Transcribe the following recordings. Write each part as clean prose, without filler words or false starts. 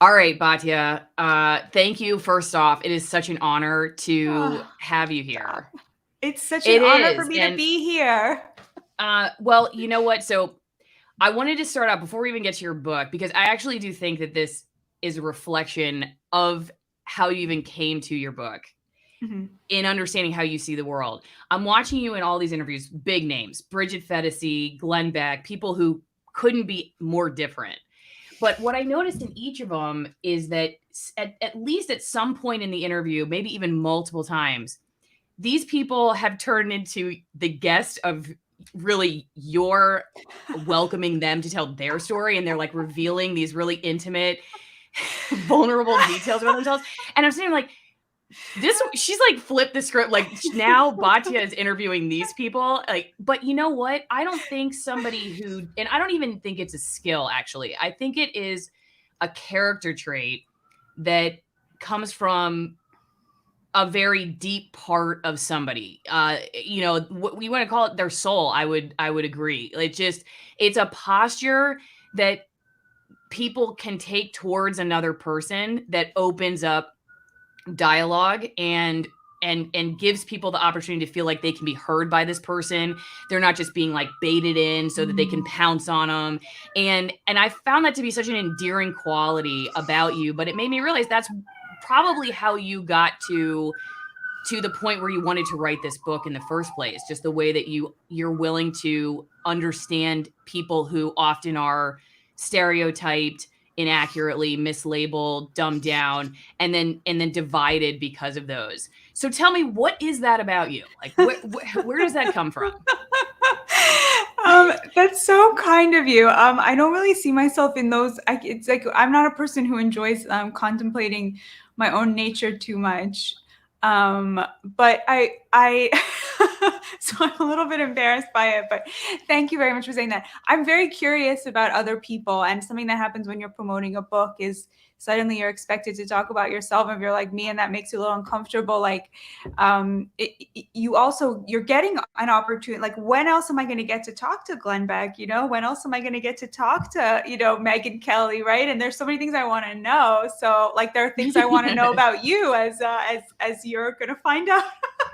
All right, Batya. Thank you. First off, it is such an honor to Oh, have you stop. here. It's such an It honor for is. me to And be here. well, you know what? So I wanted to start out before we even get to your book, because I actually do think that this is a reflection of how you even came to your book Mhm. in understanding how you see the world. I'm watching you in all these interviews, big names, Bridget Fetisi, Glenn Beck, people who couldn't be more different. But what I noticed in each of them is that at least at some point in the interview, maybe even multiple times, these people have turned into the guest of really your welcoming them to tell their story. And they're like revealing these really intimate, vulnerable details about themselves. And I'm sitting like, she's like flipped the script. Like now Batya is interviewing these people. Like, but you know what? I don't think somebody who, and I don't even think it's a skill actually. I think it is a character trait that comes from a very deep part of somebody. What we want to call it their soul. I would agree. It's a posture that people can take towards another person that opens up dialogue and gives people the opportunity to feel like they can be heard by this person. They're not just being like baited in so that they can Mm. pounce on them. And I found that to be such an endearing quality about you, but it made me realize that's probably how you got to the point where you wanted to write this book in the first place, just the way that you're willing to understand people who often are stereotyped, inaccurately mislabeled, dumbed down, and then divided because of those. So tell me, what is that about you? Like where does that come from? That's so kind of you. I don't really see myself in those. It's like I'm not a person who enjoys contemplating my own nature too much. But so I'm a little bit embarrassed by it. But thank you very much for saying that. I'm very curious about other people, and something that happens when you're promoting a book is suddenly you're expected to talk about yourself if you're like me, and that makes you a little uncomfortable. Like you're getting an opportunity. Like, when else am I going to get to talk to Glenn Beck? When else am I going to get to talk to Megyn Kelly, right? And there's so many things I want to know. So like there are things I want to know about you as you're going to find out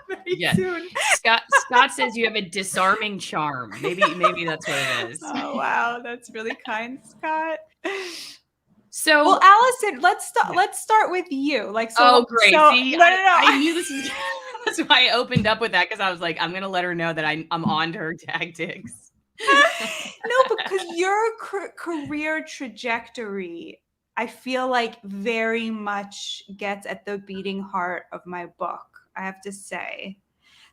very Yeah. soon. Scott says you have a disarming charm. Maybe that's what it is. Oh wow, that's really kind, Scott. Well, So Allison, let's start. yeah. Let's start with you. Like, Oh, so, great. so See, no, no, I no. knew this was that's why I opened up with that, because I was like, I'm going to let her know that I'm on to her tactics. No, because your career trajectory, I feel like very much gets at the beating heart of my book, I have to say.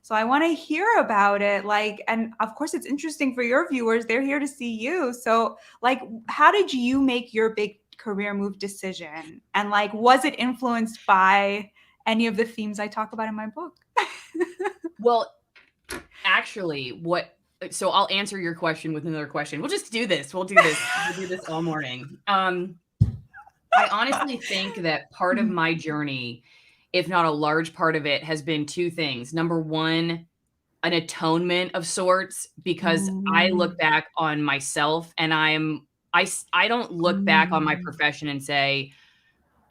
So I want to hear about it. Like, and of course, it's interesting for your viewers. They're here to see you. So, like, how did you make your big career move decision? And, like, was it influenced by any of the themes I talk about in my book? Well, actually, so I'll answer your question with another question. We'll just do this. We'll do this. We'll do this all morning. I honestly think that part of Mhm. my journey, if not a large part of it, has been two things. Number one, an atonement of sorts, because I Ooh. look back on myself and I don't look back on my Mm. profession and say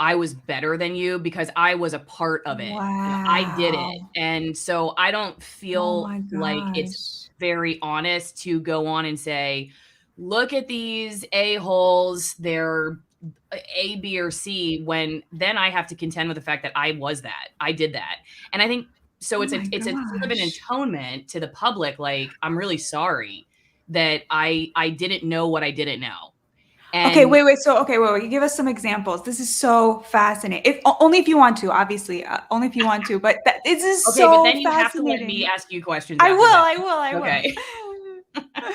I was better than you, because I was a part of it. I did it. Wow. And so I don't Oh feel my like it's gosh. very honest to go on and say, look at these a-holes, they're A, B, or C, when then I have to contend with the fact that I was that. I did that. And I think so Oh it's a my it's a sort of an gosh. atonement to the public, like, I'm really sorry that I didn't know what I didn't know. Okay, And wait. So, okay, wait. Give us some examples. This is so fascinating. Only if you want to, obviously, only if you want to. But this is okay, but so then you have to let me fascinating. ask you questions I will. after that. I will. I Okay. will.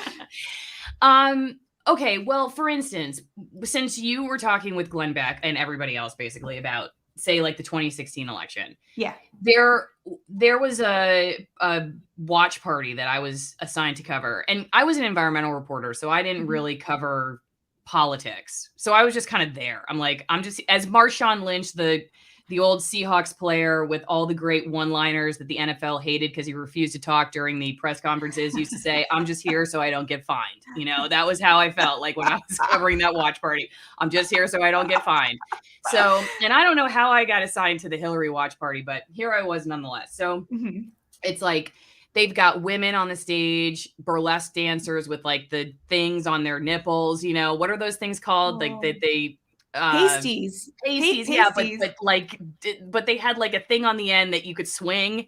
Um, okay, well, for instance, since you were talking with Glenn Beck and everybody else basically about, say, like the 2016 election, Yeah. there there was a watch party that I was assigned to cover, and I was an environmental reporter, so I didn't Mhm. really cover politics. So I was just kind of there. I'm like, I'm just, as Marshawn Lynch, the the old Seahawks player with all the great one-liners that the NFL hated because he refused to talk during the press conferences used to say, I'm just here so I don't get fined. You know, that was how I felt like when I was covering that watch party. I'm just here so I don't get fined. So, and I don't know how I got assigned to the Hillary watch party, but here I was nonetheless. So it's like, they've got women on the stage, burlesque dancers with like the things on their nipples. You know, what are those things called? Like they pasties. Yeah, but they had like a thing on the end that you could swing.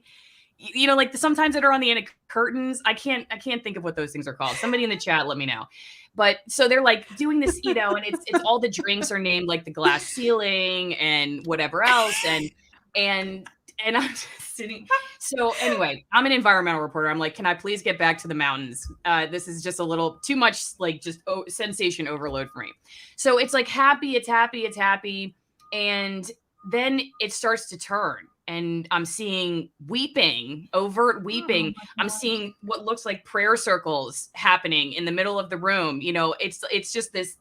You know, like sometimes that are on the end of curtains. I can't think of what those things are called. Somebody in the chat, let me know. But so they're like doing this, you know, and it's all the drinks are named like the glass ceiling and whatever else, and I'm just sitting. So anyway, I'm an environmental reporter. I'm like, can I please get back to the mountains? This is just a little too much, like just sensation overload for me. So it's like it's happy. And then it starts to turn and I'm seeing weeping, overt weeping. I'm seeing what looks like prayer circles happening in the middle of the room. You know, it's just this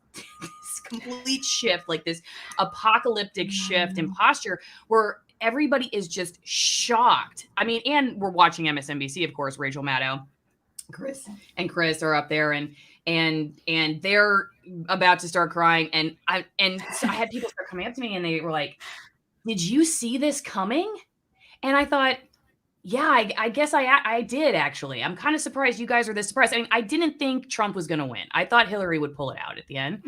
complete shift, like this apocalyptic shift in posture where everybody is just shocked. I mean, and we're watching MSNBC, of course. Rachel Maddow, Chris are up there, and they're about to start crying. And so I had people start coming up to me, and they were like, "Did you see this coming?" And I thought, yeah, I guess I did actually. I'm kind of surprised you guys are this surprised. I mean, I didn't think Trump was going to win. I thought Hillary would pull it out at the end,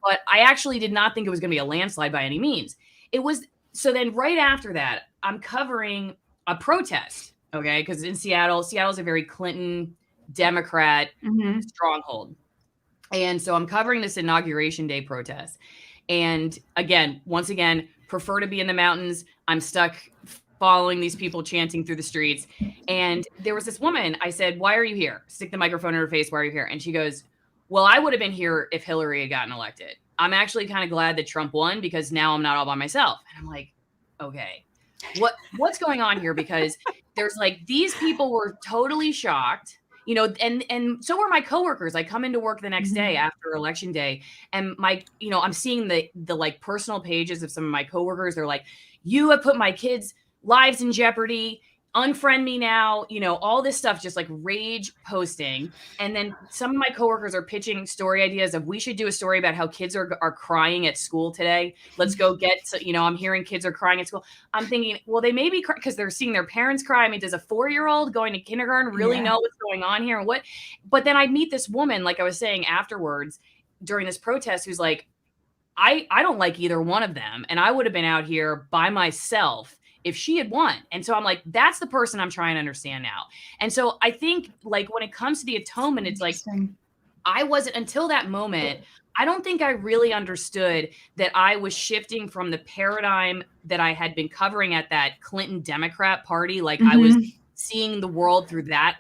but I actually did not think it was going to be a landslide by any means. It was. So then right after that, I'm covering a protest, okay? Because in Seattle's a very Clinton Democrat stronghold. And so I'm covering this Inauguration Day protest. And once again, prefer to be in the mountains. I'm stuck following these people chanting through the streets. And there was this woman, I said, "Why are you here?" Stick the microphone in her face, "Why are you here?" And she goes, "Well, I would have been here if Hillary had gotten elected. I'm actually kind of glad that Trump won because now I'm not all by myself." And I'm like, okay, what's going on here? Because there's like, these people were totally shocked, you know, and so were my coworkers. I come into work the next day after election day, and I'm seeing the like personal pages of some of my coworkers. They're like, "You have put my kids' lives in jeopardy. Unfriend me now," you know, all this stuff, just like rage posting. And then some of my coworkers are pitching story ideas of, we should do a story about how kids are crying at school today. Let's go I'm hearing kids are crying at school. I'm thinking, well, they may be crying because they're seeing their parents cry. I mean, does a 4-year-old going to kindergarten really know what's going on here? And what? But then I meet this woman, like I was saying afterwards during this protest, who's like, I don't like either one of them. And I would have been out here by myself if she had won. And so I'm like, that's the person I'm trying to understand now. And so I think, like, when it comes to the atonement, it's like, I wasn't, until that moment, I don't think I really understood that I was shifting from the paradigm that I had been covering at that Clinton Democrat party. Like I was seeing the world through that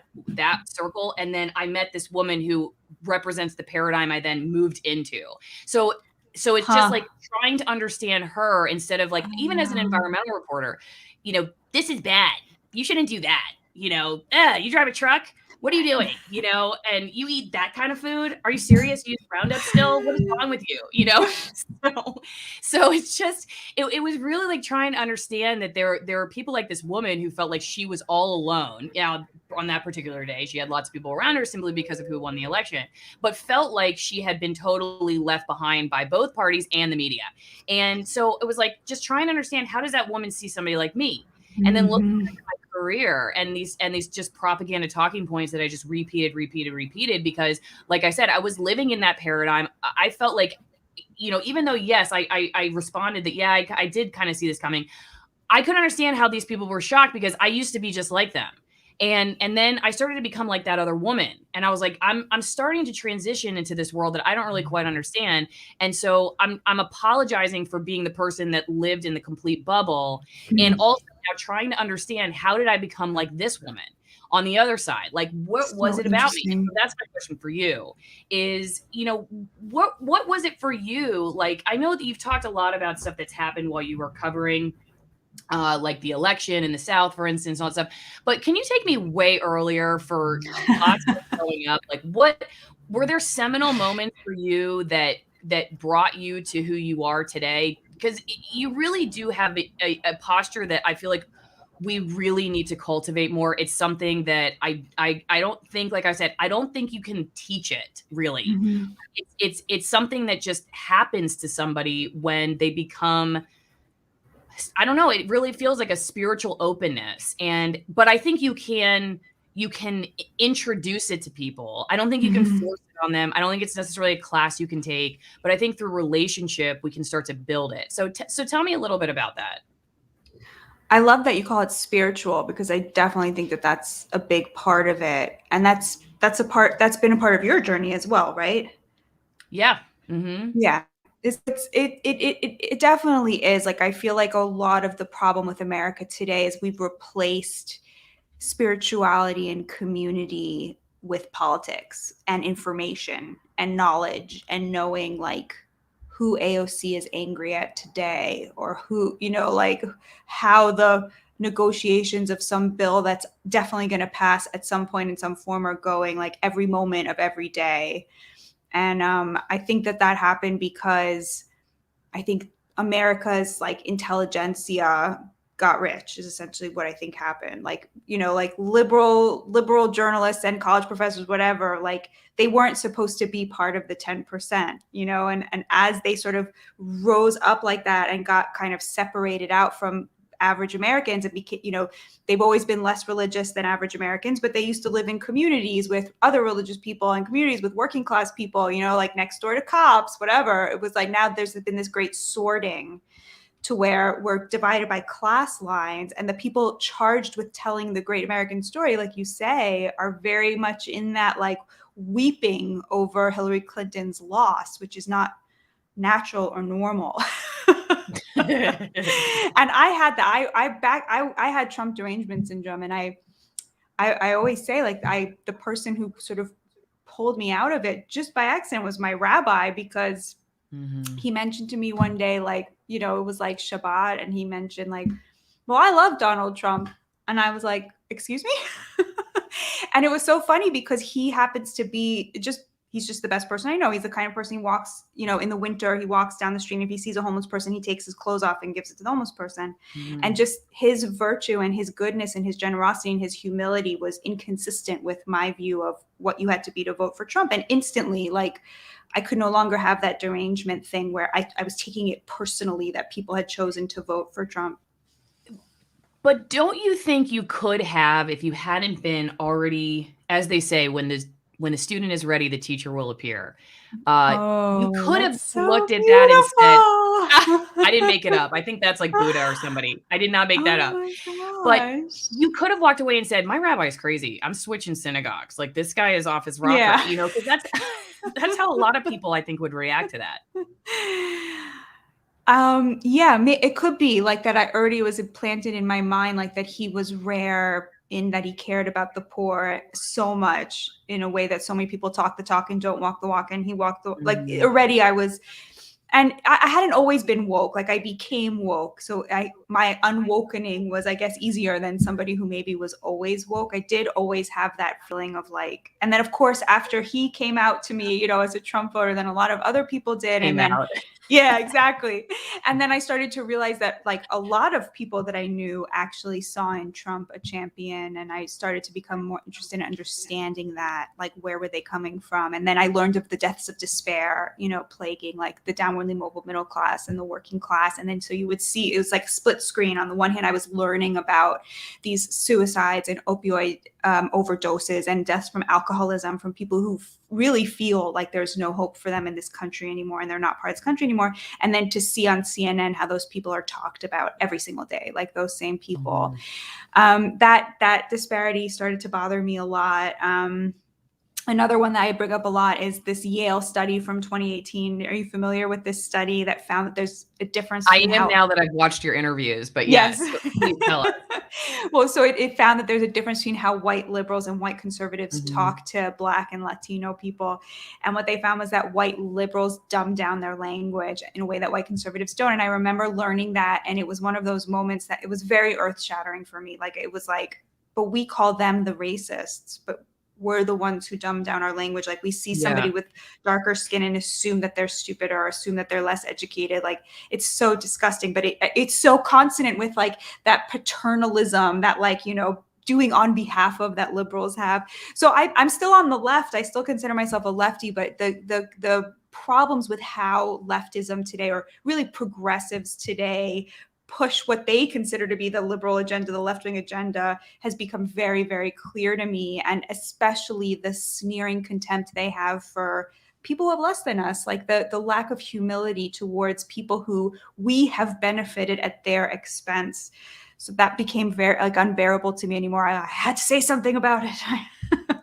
circle. And then I met this woman who represents the paradigm I then moved into. So it's just like trying to understand her instead of like, even as an environmental reporter, you know, this is bad. You shouldn't do that. You know, you drive a truck. What are you doing? You know, and you eat that kind of food. Are you serious? You use Roundup still? What is wrong with you? You know, so it's just, it was really like trying to understand that there are people like this woman who felt like she was all alone. Now, on that particular day, she had lots of people around her simply because of who won the election, but felt like she had been totally left behind by both parties and the media. And so it was like just trying to understand, how does that woman see somebody like me? And then looking at my career and these just propaganda talking points that I just repeated because, like I said, I was living in that paradigm. I felt like, you know, even though, yes, I responded that, yeah, I did kind of see this coming. I couldn't understand how these people were shocked because I used to be just like them. And then I started to become like that other woman. And I was like, I'm starting to transition into this world that I don't really quite understand. And so I'm apologizing for being the person that lived in the complete bubble. And also now trying to understand, how did I become like this woman on the other side? Like, what was it about me? So that's my question for you is, you know, what was it for you? Like, I know that you've talked a lot about stuff that's happened while you were covering like the election in the South, for instance, all that stuff. But can you take me way earlier for lots of growing up? Like, what were there seminal moments for you that brought you to who you are today? because you really do have a posture that I feel like we really need to cultivate more. It's something that I don't think, like I said, I don't think you can teach it really. Mhm. It's something that just happens to somebody when they become, I don't know, it really feels like a spiritual openness. But I think you can introduce it to people. I don't think you can Mhm. force it on them. I don't think it's necessarily a class you can take, but I think through relationship we can start to build it. So tell me a little bit about that. I love that you call it spiritual, because I definitely think that that's a big part of it. And that's been a part of your journey as well, right? Yeah. Mhm. Yeah. It definitely is. Like, I feel like a lot of the problem with America today is we've replaced spirituality and community with politics and information and knowledge and knowing, like, who AOC is angry at today, or who, like, how the negotiations of some bill that's definitely going to pass at some point in some form are going, like, every moment of every day. And I think that happened because I think America's, like, intelligentsia got rich, is essentially what I think happened. Like, like liberal journalists and college professors, whatever, like, they weren't supposed to be part of the 10%, and as they sort of rose up like that and got kind of separated out from average Americans, and became, they've always been less religious than average Americans, but they used to live in communities with other religious people and communities with working class people, like next door to cops, whatever. It was like, now there's been this great sorting to where we're divided by class lines, and the people charged with telling the great American story, like you say, are very much in that, like, weeping over Hillary Clinton's loss, which is not natural or normal. And I had that. I had Trump derangement syndrome, and I always say, like, the person who sort of pulled me out of it just by accident was my rabbi, because Mhm. he mentioned to me one day, like, it was like Shabbat, and he mentioned, like, well, I love Donald Trump. And I was like, excuse me? And it was so funny because he happens to be he's just the best person I know. He's the kind of person, he walks, in the winter, he walks down the street, and if he sees a homeless person, he takes his clothes off and gives it to the homeless person. And Mhm. just his virtue and his goodness and his generosity and his humility was inconsistent with my view of what you had to be to vote for Trump. And instantly, like, I could no longer have that derangement thing where I was taking it personally that people had chosen to vote for Trump. But don't you think you could have, if you hadn't been already, as they say, when the student is ready, the teacher will appear. You Oh, could have that's so looked at that and said, "Ah, I didn't beautiful. make it up. I think that's like Buddha or somebody. I did not make that Oh up." my But gosh. you could have walked away and said, "My rabbi's crazy. I'm switching synagogues. Like, this guy is off his rocker," Yeah. because that's that's how a lot of people I think would react to that. Yeah, it could be like that. I already was implanted in my mind, like, that he was rare in that he cared about the poor so much, in a way that so many people talk the talk and don't walk the walk. And he walked the, like, Mhm. already I was, and I hadn't always been woke. Like, I became woke. So my unwokening was, I guess, easier than somebody who maybe was always woke. I did always have that feeling of, like, and then of course, after he came out to me, as a Trump voter, then a lot of other people did. And Came then, out. yeah, exactly. And then I started to realize that, like, a lot of people that I knew actually saw in Trump a champion. And I started to become more interested in understanding that, like, where were they coming from? And then I learned of the deaths of despair, plaguing, like, the downwardly mobile middle class and the working class. And then so you would see, it was like split screen. On the one hand, I was learning about these suicides and opioid overdoses and deaths from alcoholism from people who really feel like there's no hope for them in this country anymore, and they're not part of this country anymore. And then to see on CNN how those people are talked about every single day, like those same people. Mhm. That disparity started to bother me a lot. Another one that I bring up a lot is this Yale study from 2018. Are you familiar with this study that found that there's a difference I between am how, now that I've watched your interviews, but yes. yes, please tell us. Well, so it found that there's a difference between how white liberals and white conservatives Mhm. talk to Black and Latino people. And what they found was that white liberals dumb down their language in a way that white conservatives don't. And I remember learning that. And it was one of those moments that it was very earth shattering for me. Like, it was like, but we call them the racists, but we're the ones who dumb down our language. Like we see somebody with darker skin and assume that they're stupid or assume that they're less educated. Like it's so disgusting, but it's so consonant with like that paternalism that like, you know, doing on behalf of that liberals have. So I'm still on the left. I still consider myself a lefty, but the problems with how leftism today, or really progressives today, push what they consider to be the liberal agenda, the left-wing agenda, has become very, very clear to me. And especially the sneering contempt they have for people who have less than us, like the lack of humility towards people who we have benefited at their expense. So that became very like unbearable to me anymore. I had to say something about it.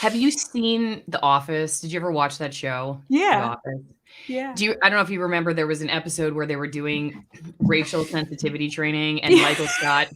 Have you seen The Office? Did you ever watch that show? The Yeah. Office. Yeah. I don't know if you remember, there was an episode where they were doing racial sensitivity training, and Michael Scott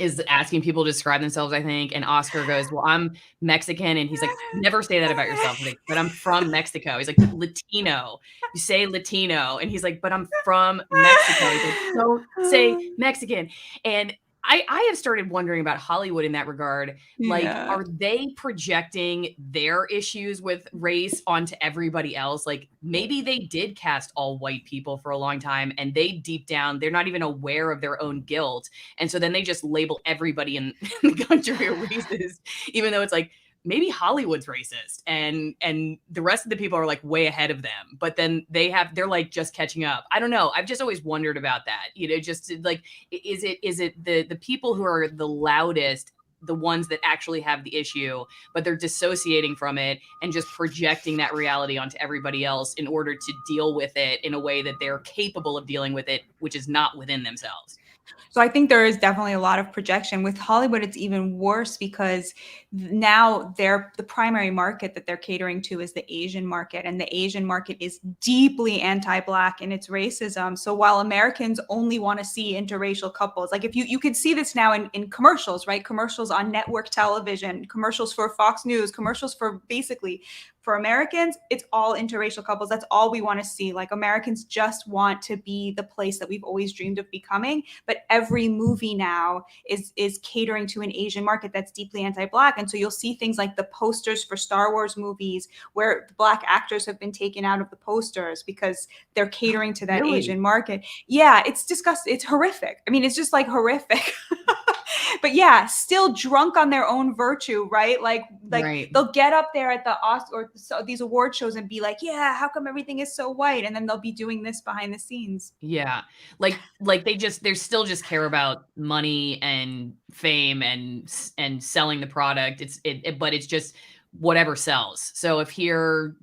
is asking people to describe themselves, I think, and Oscar goes, "Well, I'm Mexican," and he's like, "Never say that about yourself." He's like, "But I'm from Mexico." He's like, "But Latino, you say Latino," and he's like, "But I'm from Mexico." He's like, "Don't say Mexican." And I have started wondering about Hollywood in that regard. Like, Yeah. are they projecting their issues with race onto everybody else? Like, maybe they did cast all white people for a long time, and they deep down, they're not even aware of their own guilt. And so then they just label everybody in the country a racist, even though it's like, maybe Hollywood's racist and the rest of the people are like way ahead of them, but then they're like just catching up. I don't know. I've just always wondered about that. You know, just like, is it the people who are the loudest, the ones that actually have the issue, but they're dissociating from it and just projecting that reality onto everybody else in order to deal with it in a way that they're capable of dealing with it, which is not within themselves? So I think there is definitely a lot of projection. With Hollywood, it's even worse because now the primary market that they're catering to is the Asian market, and the Asian market is deeply anti-Black in its racism. So while Americans only want to see interracial couples, like if you could see this now in commercials, right? Commercials on network television, commercials for Fox News, commercials for basically for Americans, it's all interracial couples. That's all we want to see. Like Americans just want to be the place that we've always dreamed of becoming. But every movie now is catering to an Asian market that's deeply anti-Black. And so you'll see things like the posters for Star Wars movies where Black actors have been taken out of the posters because they're catering to that Really? Asian market. Yeah, it's disgusting. It's horrific. I mean, it's just like horrific. But yeah, still drunk on their own virtue, right? Like Right. they'll get up there at the or these award shows and be like, "Yeah, how come everything is so white?" And then they'll be doing this behind the scenes. Yeah. Like they still just care about money and fame and selling the product. But it's just whatever sells. So if you're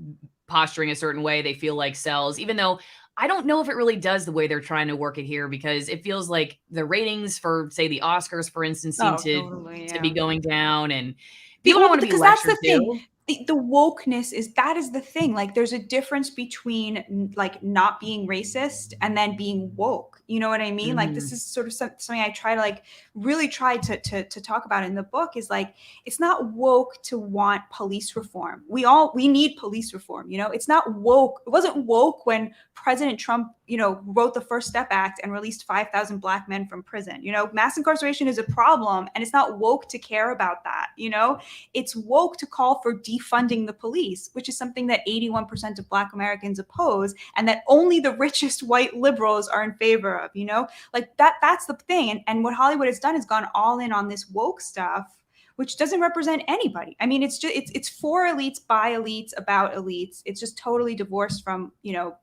posturing a certain way, they feel like sells, even though I don't know if it really does the way they're trying to work it here, because it feels like the ratings for, say, the Oscars, for instance, seem Oh, totally. to be Yeah. going down, and people don't want to be Because that's lectured the thing. to. The wokeness is the thing. Like there's a difference between like not being racist and then being woke. You know what I mean? Like this Mhm. is sort of something I try to like really try to talk about in the book is like, it's not woke to want police reform. We need police reform. You know, it's not woke. It wasn't woke when President Trump, you know, wrote the First Step Act and released 5,000 Black men from prison. You know, mass incarceration is a problem, and it's not woke to care about that. You know, it's woke to call for defunding the police, which is something that 81% of Black Americans oppose, and that only the richest white liberals are in favor of, you know? Like that's the thing. And what Hollywood has done is gone all in on this woke stuff, which doesn't represent anybody. I mean, it's just it's for elites, by elites, about elites. It's just totally divorced from, you know,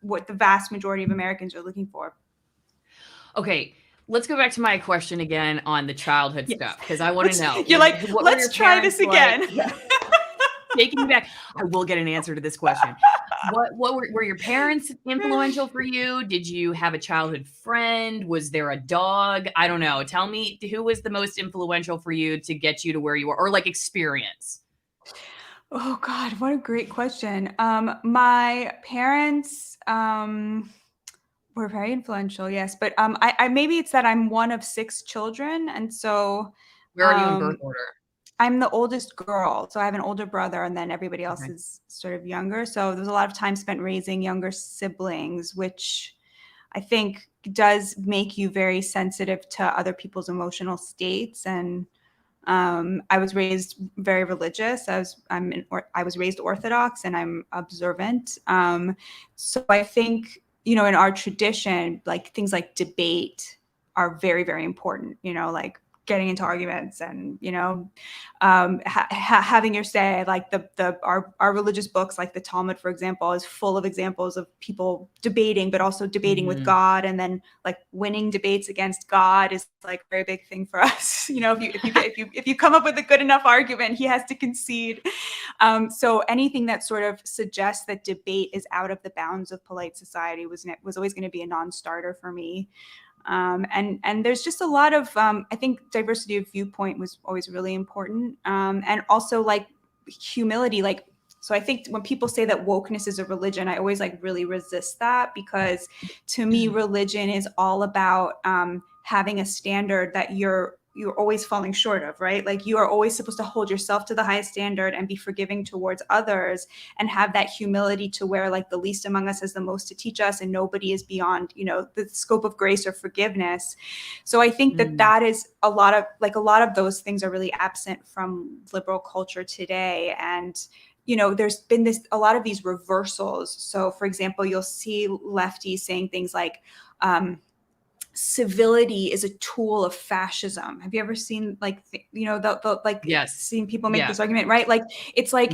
what the vast majority of Americans are looking for. Okay, let's go back to my question again on the childhood Yes. stuff, because I want to know, You're like, what were let's your try parents this like? again. Yeah. Taking me back. I will get an answer to this question. What were your parents influential for you? Did you have a childhood friend? Was there a dog? I don't know. Tell me, who was the most influential for you to get you to where you were, or like experience? Oh God, what a great question. My parents were very influential, yes, but I maybe it's that I'm one of 6 children, and so Where are you in birth order? I'm the oldest girl, so I have an older brother, and then everybody else Okay. is sort of younger. So there's a lot of time spent raising younger siblings, which I think does make you very sensitive to other people's emotional states. And I was raised very religious. I was raised Orthodox, and I'm observant. So I think, in our tradition, like things like debate are very, very important. Like getting into arguments and having your say. Like our religious books, like the Talmud, for example, is full of examples of people debating, but also debating with God, and then like winning debates against God is like a very big thing for us. If you come up with a good enough argument, he has to concede. So anything that sort of suggests that debate is out of the bounds of polite society was always going to be a non-starter for me. And there's just a lot of, I think diversity of viewpoint was always really important. And also like humility, so I think when people say that wokeness is a religion, I always like really resist that, because to me, religion is all about having a standard that you're always falling short of, right? Like you are always supposed to hold yourself to the highest standard and be forgiving towards others, and have that humility to where like the least among us has the most to teach us, and nobody is beyond, the scope of grace or forgiveness. So I think that is a lot of those things are really absent from liberal culture today. And there's been a lot of these reversals. So for example, you'll see lefties saying things like, civility is a tool of fascism. Have you ever seen Yes. seen people make this argument, right? Like it's like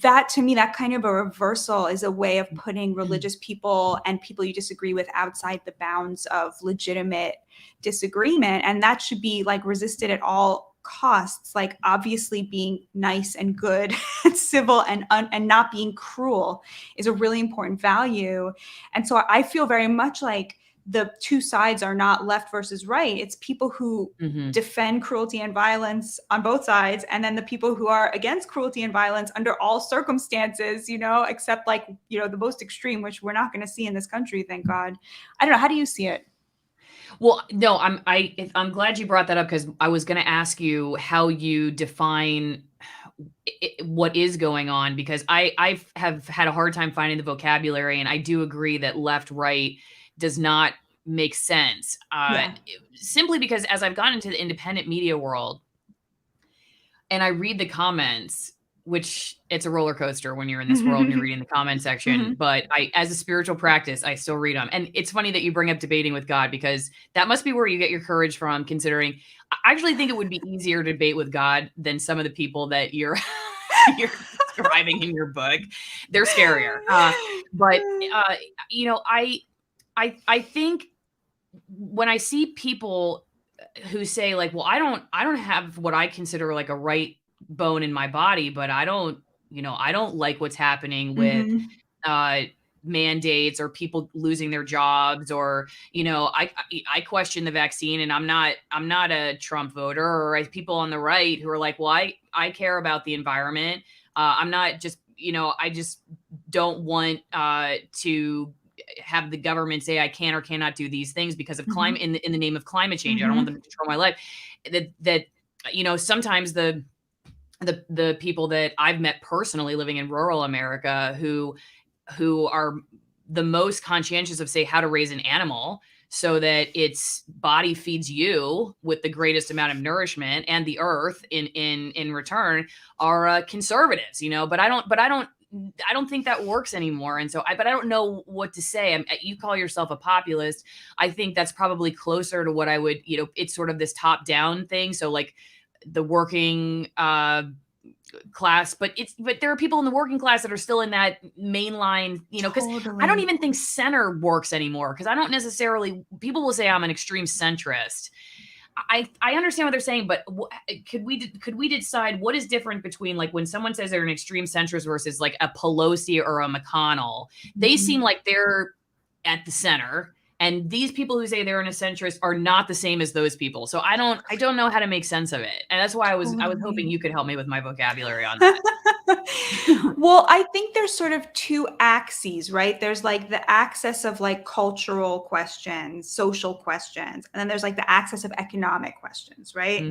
that, to me, that kind of a reversal is a way of putting religious people and people you disagree with outside the bounds of legitimate disagreement. And that should be like resisted at all costs. Like obviously being nice and good and civil and not being cruel is a really important value. And so I feel very much like the two sides are not left versus right. It's people who defend cruelty and violence on both sides, and then the people who are against cruelty and violence under all circumstances, except like, the most extreme, which we're not going to see in this country, thank God. I don't know. How do you see it? Well, no, I'm glad you brought that up, because I was going to ask you how you define what is going on, because I have had a hard time finding the vocabulary, and I do agree that left, right does not make sense. Simply because as I've gotten into the independent media world and I read the comments, which it's a roller coaster when you're in this world and you're reading the comment section, but as a spiritual practice, I still read them. And it's funny that you bring up debating with God, because that must be where you get your courage from, considering I actually think it would be easier to debate with God than some of the people that you're describing in your book. They're scarier. But I think when I see people who say like, well, I don't have what I consider like a right bone in my body, but I don't like what's happening with mandates or people losing their jobs, or I question the vaccine, and I'm not a Trump voter, or people on the right who are like, well, I care about the environment. I'm not just I just don't want to have the government say I can or cannot do these things because of climate, in the name of climate change. I don't want them to control my life. That sometimes the people that I've met personally living in rural America who are the most conscientious of, say, how to raise an animal so that its body feeds you with the greatest amount of nourishment and the earth in return are conservatives, but I don't think that works anymore. And so but I don't know what to say. You call yourself a populist. I think that's probably closer to what I would, it's sort of this top down thing. So like the working, class, but there are people in the working class that are still in that mainline, because I don't even think center works anymore, because I don't necessarily, people will say I'm an extreme centrist. I understand what they're saying, but could we decide what is different between like when someone says they're an extreme centrist versus like a Pelosi or a McConnell? They seem like they're at the center, and these people who say they're an centrist are not the same as those people. So I don't know how to make sense of it, and that's why I was hoping you could help me with my vocabulary on that. Well, I think there's sort of two axes, right? There's like the axis of like cultural questions, social questions, and then there's like the axis of economic questions, right?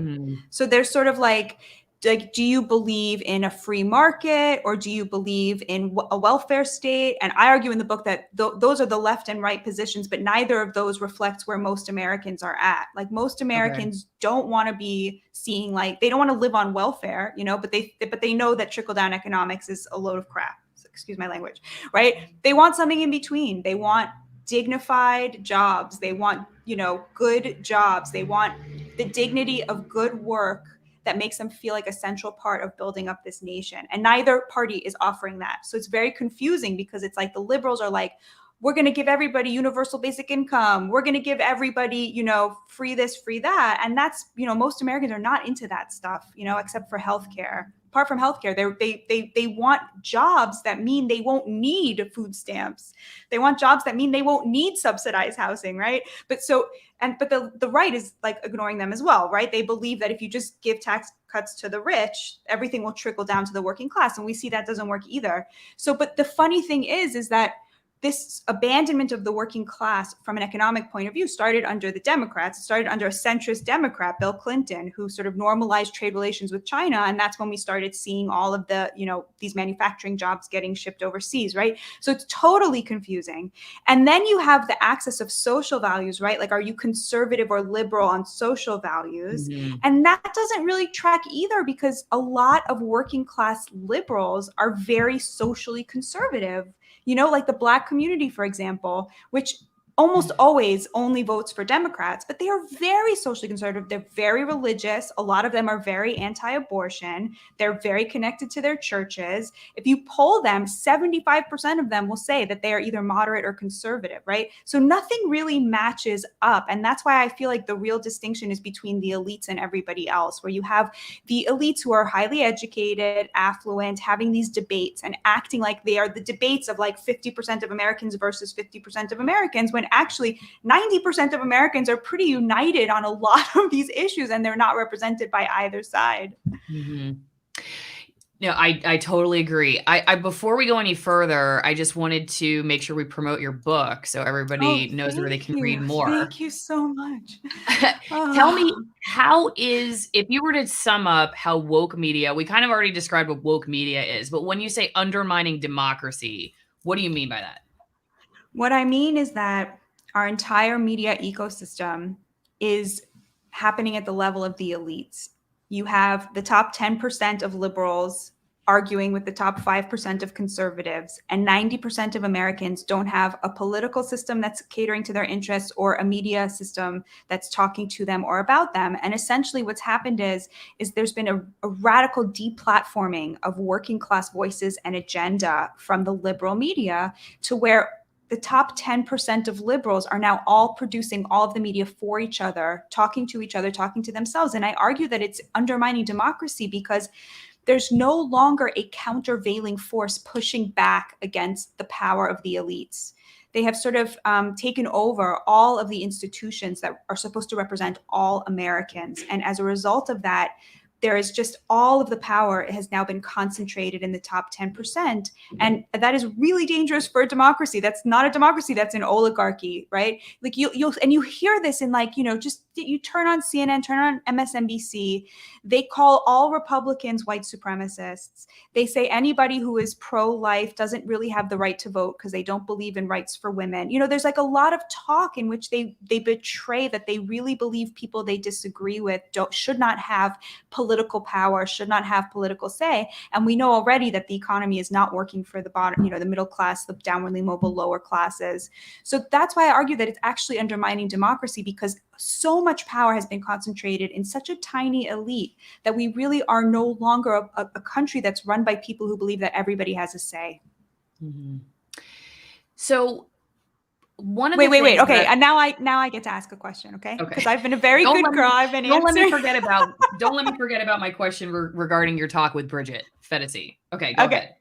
So there's sort of like, like, do you believe in a free market, or do you believe in a welfare state? And I argue in the book that those are the left and right positions, but neither of those reflects where most Americans are at. Like, most Americans don't want to be seeing, like, they don't want to live on welfare, you know, but they know that trickle down economics is a load of crap. So, excuse my language, right? They want something in between. They want dignified jobs. They want, you know, good jobs. They want the dignity of good work that makes them feel like a central part of building up this nation. And neither party is offering that. So it's very confusing, because it's like the liberals are like, we're going to give everybody universal basic income. We're going to give everybody, you know, free this, free that. And that's, you know, most Americans are not into that stuff, you know, except for healthcare. Apart from healthcare, they want jobs that mean they won't need food stamps. They want jobs that mean they won't need subsidized housing, right? But the right is like ignoring them as well, right? They believe that if you just give tax cuts to the rich, everything will trickle down to the working class. And we see that doesn't work either. So, but the funny thing is that this abandonment of the working class from an economic point of view started under the Democrats. It started under a centrist Democrat, Bill Clinton, who sort of normalized trade relations with China. And that's when we started seeing all of the, you know, these manufacturing jobs getting shipped overseas, right? So it's totally confusing. And then you have the axis of social values, right? Like, are you conservative or liberal on social values? Mm-hmm. And that doesn't really track either, because a lot of working class liberals are very socially conservative. You know, like the Black community, for example, which almost always only votes for Democrats, but they are very socially conservative. They're very religious. A lot of them are very anti-abortion. They're very connected to their churches. If you poll them, 75% of them will say that they are either moderate or conservative, right? So nothing really matches up. And that's why I feel like the real distinction is between the elites and everybody else, where you have the elites who are highly educated, affluent, having these debates and acting like they are the debates of like 50% of Americans versus 50% of Americans, when actually 90% of Americans are pretty united on a lot of these issues, and they're not represented by either side. Mm-hmm. No, I totally agree. I before we go any further, I just wanted to make sure we promote your book so everybody knows where they can read more. Thank you so much. Tell me, if you were to sum up how woke media, we kind of already described what woke media is, but when you say undermining democracy, what do you mean by that? What I mean is that our entire media ecosystem is happening at the level of the elites. You have the top 10% of liberals arguing with the top 5% of conservatives, and 90% of Americans don't have a political system that's catering to their interests or a media system that's talking to them or about them. And essentially what's happened is there's been a radical deplatforming of working class voices and agenda from the liberal media, to where the top 10% of liberals are now all producing all of the media for each other, talking to themselves. And I argue that it's undermining democracy, because there's no longer a countervailing force pushing back against the power of the elites. They have sort of taken over all of the institutions that are supposed to represent all Americans. And as a result of that, there is just all of the power has now been concentrated in the top 10%. And that is really dangerous for a democracy. That's not a democracy, that's an oligarchy, right? Like you hear this in, like, you know, just you turn on CNN, turn on MSNBC, they call all Republicans white supremacists. They say anybody who is pro-life doesn't really have the right to vote because they don't believe in rights for women. You know, there's like a lot of talk in which they betray that they really believe people they disagree with should not have political power, should not have political say. And we know already that the economy is not working for the bottom, you know, the middle class, the downwardly mobile lower classes. So that's why I argue that it's actually undermining democracy, because so much power has been concentrated in such a tiny elite that we really are no longer a country that's run by people who believe that everybody has a say. Mm-hmm. So wait. Okay, and now I get to ask a question. Okay, because I've been a very good girl. I've been don't answering. Don't let me forget about my question regarding your talk with Bridget Fetisi. Okay, go ahead.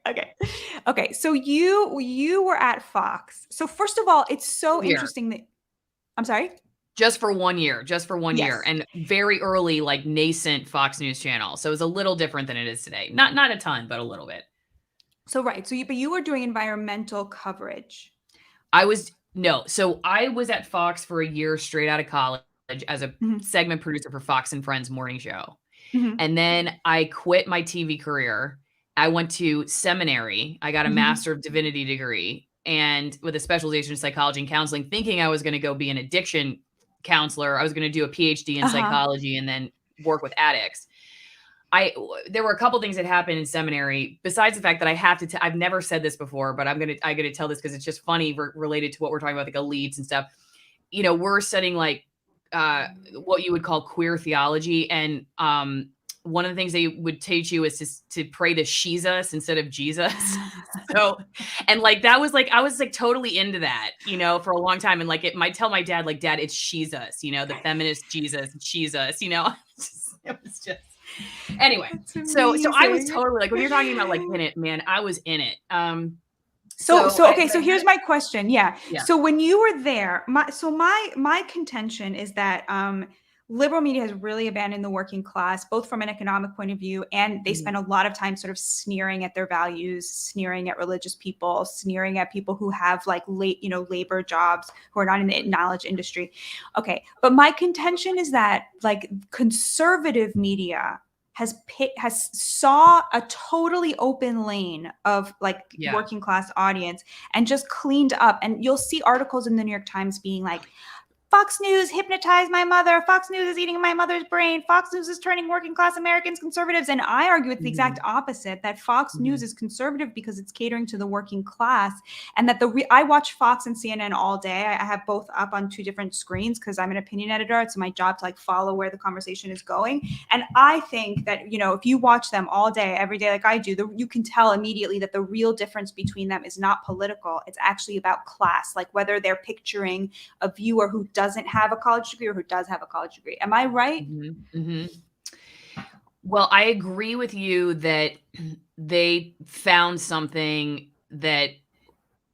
Okay. So you were at Fox. So first of all, it's so interesting that I'm sorry. Just for 1 year, year, and very early, like nascent Fox News channel. So it was a little different than it is today. Not a ton, but a little bit. So right. So you were doing environmental coverage. So I was at Fox for a year straight out of college as a segment producer for Fox and Friends morning show. Mhm. And then I quit my TV career. I went to seminary. I got a Master of Divinity degree and with a specialization in psychology and counseling, thinking I was going to go be an addiction counselor. I was going to do a PhD in Uh-huh. psychology and then work with addicts. There were a couple things that happened in seminary besides the fact that I have to, I've never said this before, but I'm going to tell this because it's just funny related to what we're talking about, like elites and stuff. You know, we're studying like what you would call queer theology. And one of the things they would teach you is to pray to Jesus instead of Jesus. So, and like, that was like, I was like totally into that, you know, for a long time. And like, it might tell my dad, like, Dad, it's Jesus, you know, the feminist Jesus, you know, it was just, anyway. So I was totally like, when you're talking about like in it, man, I was in it. So here's my question. Yeah. So when you were there, my contention is that liberal media has really abandoned the working class, both from an economic point of view, and they spend a lot of time sort of sneering at their values, sneering at religious people, sneering at people who have like labor jobs, who are not in the knowledge industry. Okay. But my contention is that like conservative media has saw a totally open lane of like working class audience and just cleaned up. And you'll see articles in the New York Times being like, Fox News hypnotized my mother. Fox News is eating my mother's brain. Fox News is turning working class Americans conservatives. And I argue it's the exact opposite, that Fox News is conservative because it's catering to the working class. And that I watch Fox and CNN all day. I have both up on two different screens because I'm an opinion editor. It's my job to like follow where the conversation is going. And I think that, you know, if you watch them all day, every day, like I do, you can tell immediately that the real difference between them is not political. It's actually about class, like whether they're picturing a viewer who doesn't have a college degree or who does have a college degree. Am I right? Well, I agree with you that they found something that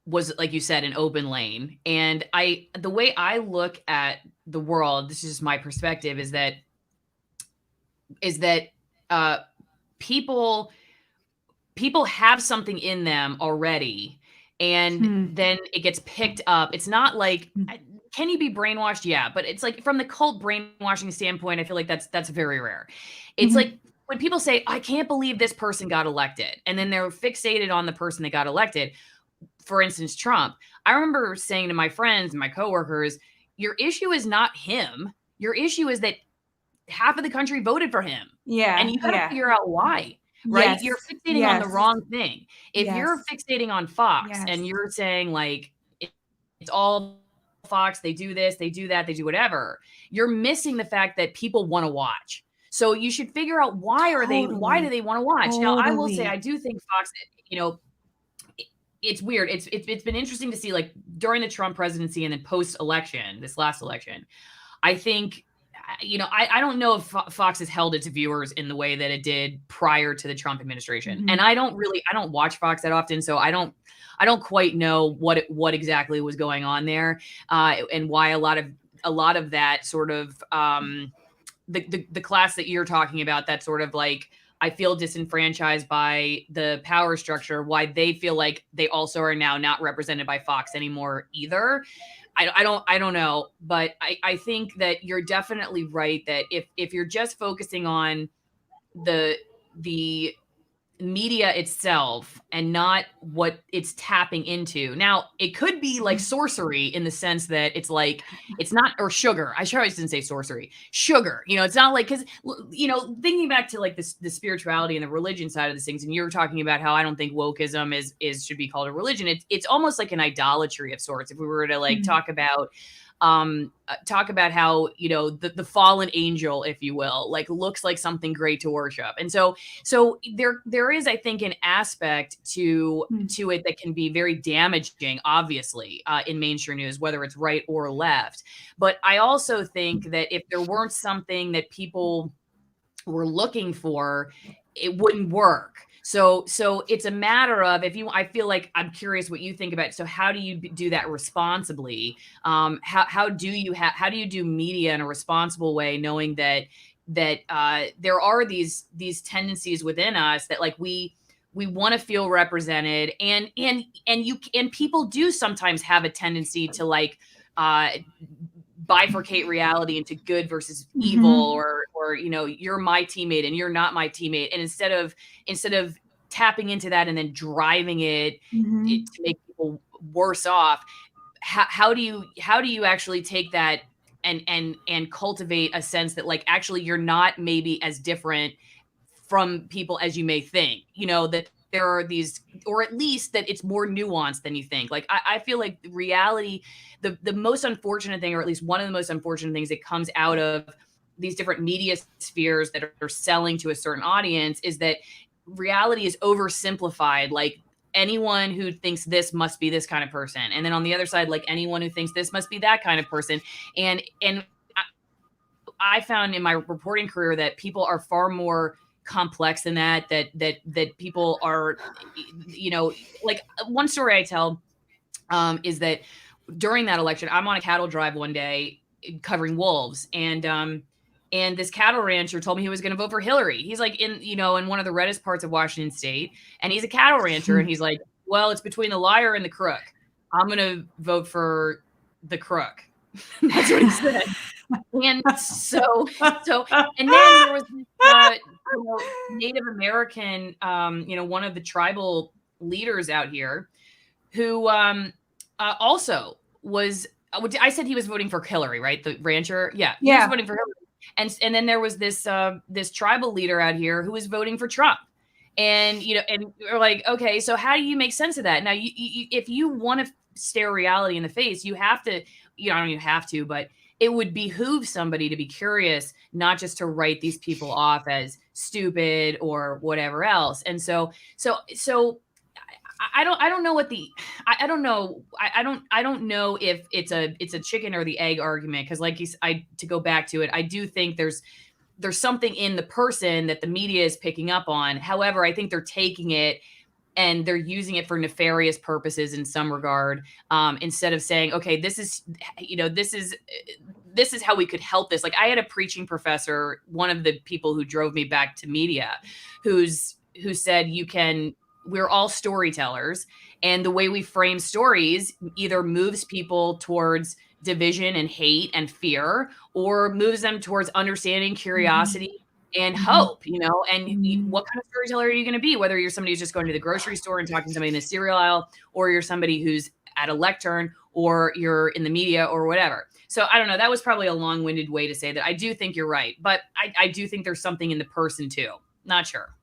was, like you said, an open lane. And the way I look at the world, this is just my perspective, is that people have something in them already, and then it gets picked up. It's not like, can you be brainwashed? Yeah, but it's like from the cult brainwashing standpoint, I feel like that's very rare. It's like when people say, I can't believe this person got elected, and then they're fixated on the person that got elected. For instance, Trump. I remember saying to my friends and my coworkers, your issue is not him. Your issue is that half of the country voted for him. Yeah. And you got to figure out why. Right? Yes. You're fixating on the wrong thing. If you're fixating on Fox and you're saying like, it's all Fox, they do this, they do that, they do whatever, you're missing the fact that people want to watch. So you should figure out why do they want to watch? Now, I will say, I do think Fox, you know, it's weird. It's been interesting to see like during the Trump presidency and then post-election, this last election, I think, you know, I don't know if Fox has held its viewers in the way that it did prior to the Trump administration. And I don't watch Fox that often. So I don't quite know what exactly was going on there, and why a lot of that sort of, the class that you're talking about, that sort of like, I feel disenfranchised by the power structure, why they feel like they also are now not represented by Fox anymore either. I don't know, but I think that you're definitely right that if you're just focusing on the media itself and not what it's tapping into. Now, it could be like sorcery in the sense that it's like, it's not, or sugar. I always didn't say sorcery. Sugar, you know, it's not like, because, you know, thinking back to like the spirituality and the religion side of these things, and you're talking about how I don't think wokeism should be called a religion. It's almost like an idolatry of sorts. If we were to like talk about how, you know, the fallen angel, if you will, like looks like something great to worship. And so there is, I think, an aspect to it that can be very damaging, obviously, in mainstream news, whether it's right or left. But I also think that if there weren't something that people were looking for, it wouldn't work. So it's a matter of, I feel like I'm curious what you think about it. So how do you do that responsibly? How do you do media in a responsible way, knowing that there are these tendencies within us that like we want to feel represented, and people do sometimes have a tendency to like bifurcate reality into good versus evil, or you're my teammate and you're not my teammate, and instead of tapping into that and then driving it to make people worse off, how do you actually take that and cultivate a sense that like actually you're not maybe as different from people as you may think, that there are these, or at least that it's more nuanced than you think. Like I feel like reality, the most unfortunate thing, or at least one of the most unfortunate things that comes out of these different media spheres that are selling to a certain audience, is that reality is oversimplified. Like anyone who thinks this must be this kind of person, and then on the other side, like anyone who thinks this must be that kind of person. And I found in my reporting career that people are far more complex than that people are, like one story I tell is that during that election, I'm on a cattle drive one day covering wolves, and this cattle rancher told me he was going to vote for Hillary. He's like in one of the reddest parts of Washington State, and he's a cattle rancher, and he's like, well, it's between the liar and the crook. I'm going to vote for the crook. That's what he said. And so, and then there was Native American, one of the tribal leaders out here who also was, I said he was voting for Hillary, right? The rancher. Yeah. He was voting for Hillary. And then there was this tribal leader out here who was voting for Trump. And, and we're like, okay, so how do you make sense of that? Now, if you want to stare reality in the face, you have to, I don't even have to, but it would behoove somebody to be curious, not just to write these people off as stupid or whatever else. And so I don't know what I don't know if it's a chicken or the egg argument. Cause like to go back to it, I do think there's something in the person that the media is picking up on. However, I think they're taking it and they're using it for nefarious purposes in some regard, instead of saying, okay, this is how we could help this. Like I had a preaching professor, one of the people who drove me back to media, who said, we're all storytellers, and the way we frame stories either moves people towards division and hate and fear, or moves them towards understanding, curiosity, and hope, and what kind of storyteller are you going to be? Whether you're somebody who's just going to the grocery store and talking to somebody in the cereal aisle, or you're somebody who's at a lectern, or you're in the media or whatever. So I don't know. That was probably a long-winded way to say that. I do think you're right, but I do think there's something in the person too. Not sure.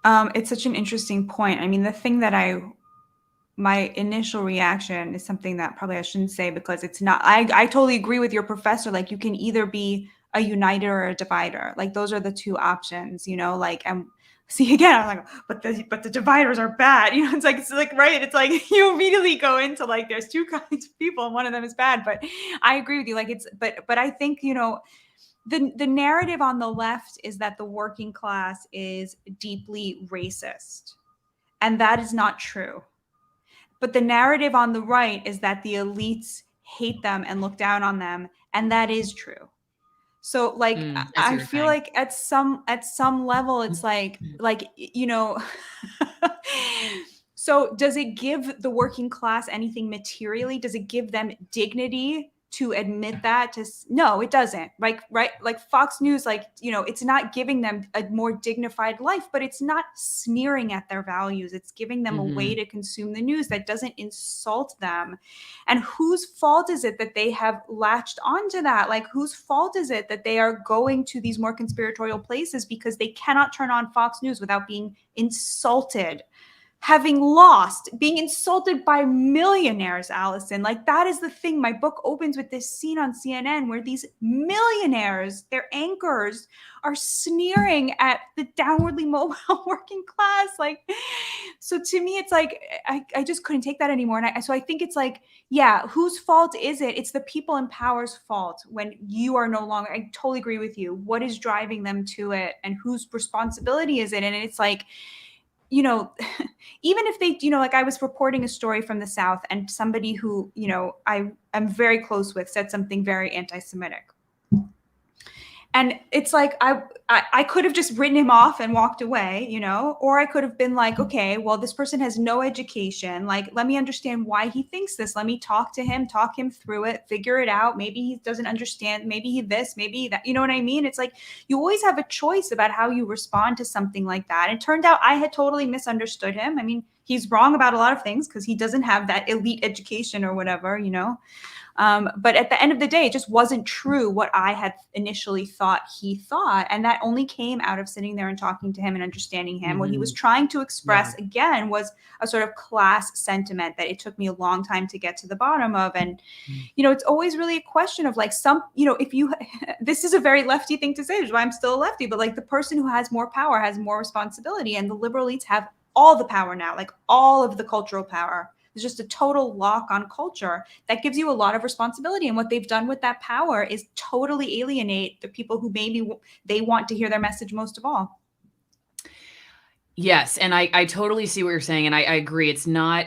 It's such an interesting point. I mean, the thing that my initial reaction is something that probably I shouldn't say, because it's not, I totally agree with your professor. Like you can either be a uniter or a divider. Like those are the two options, and see, again, I'm like, but the dividers are bad. It's like, right. It's like you immediately go into like, there's two kinds of people and one of them is bad, but I agree with you. Like but I think, the narrative on the left is that the working class is deeply racist, and that is not true. But the narrative on the right is that the elites hate them and look down on them, and that is true. So like I feel like at some level it's like so does it give the working class anything materially? Does it give them dignity to admit that? No, it doesn't. Like, right? Like Fox News, like, it's not giving them a more dignified life, but it's not sneering at their values. It's giving them a way to consume the news that doesn't insult them. And whose fault is it that they have latched onto that? Like, whose fault is it that they are going to these more conspiratorial places because they cannot turn on Fox News without being insulted? Having lost, being insulted by millionaires, Allison. Like that is the thing. My book opens with this scene on CNN where these millionaires, their anchors, are sneering at the downwardly mobile working class. Like, so to me, it's like, I just couldn't take that anymore. And so I think it's like, yeah, whose fault is it? It's the people in power's fault when you are no longer, I totally agree with you. What is driving them to it and whose responsibility is it? And it's like, even if they, like I was reporting a story from the South and somebody who, I'm very close with said something very anti-Semitic. And it's like, I could have just written him off and walked away, you know, or I could have been like, okay, well, this person has no education. Like, let me understand why he thinks this. Let me talk him through it, figure it out. Maybe he doesn't understand. Maybe he this, maybe that, you know what I mean? It's like, you always have a choice about how you respond to something like that. And it turned out I had totally misunderstood him. I mean, he's wrong about a lot of things because he doesn't have that elite education or whatever, you know? But at the end of the day, it just wasn't true what I had initially thought he thought. And that only came out of sitting there and talking to him and understanding him. What he was trying to express, again, was a sort of class sentiment that it took me a long time to get to the bottom of. And, you know, it's always really a question of like you know, if you, this is a very lefty thing to say, which is why I'm still a lefty, but like the person who has more power has more responsibility. And the liberal elites have all the power now, like all of the cultural power. There's just a total lock on culture that gives you a lot of responsibility. And what they've done with that power is totally alienate the people who maybe they want to hear their message most of all. Yes. And I totally see what you're saying. And I agree. It's not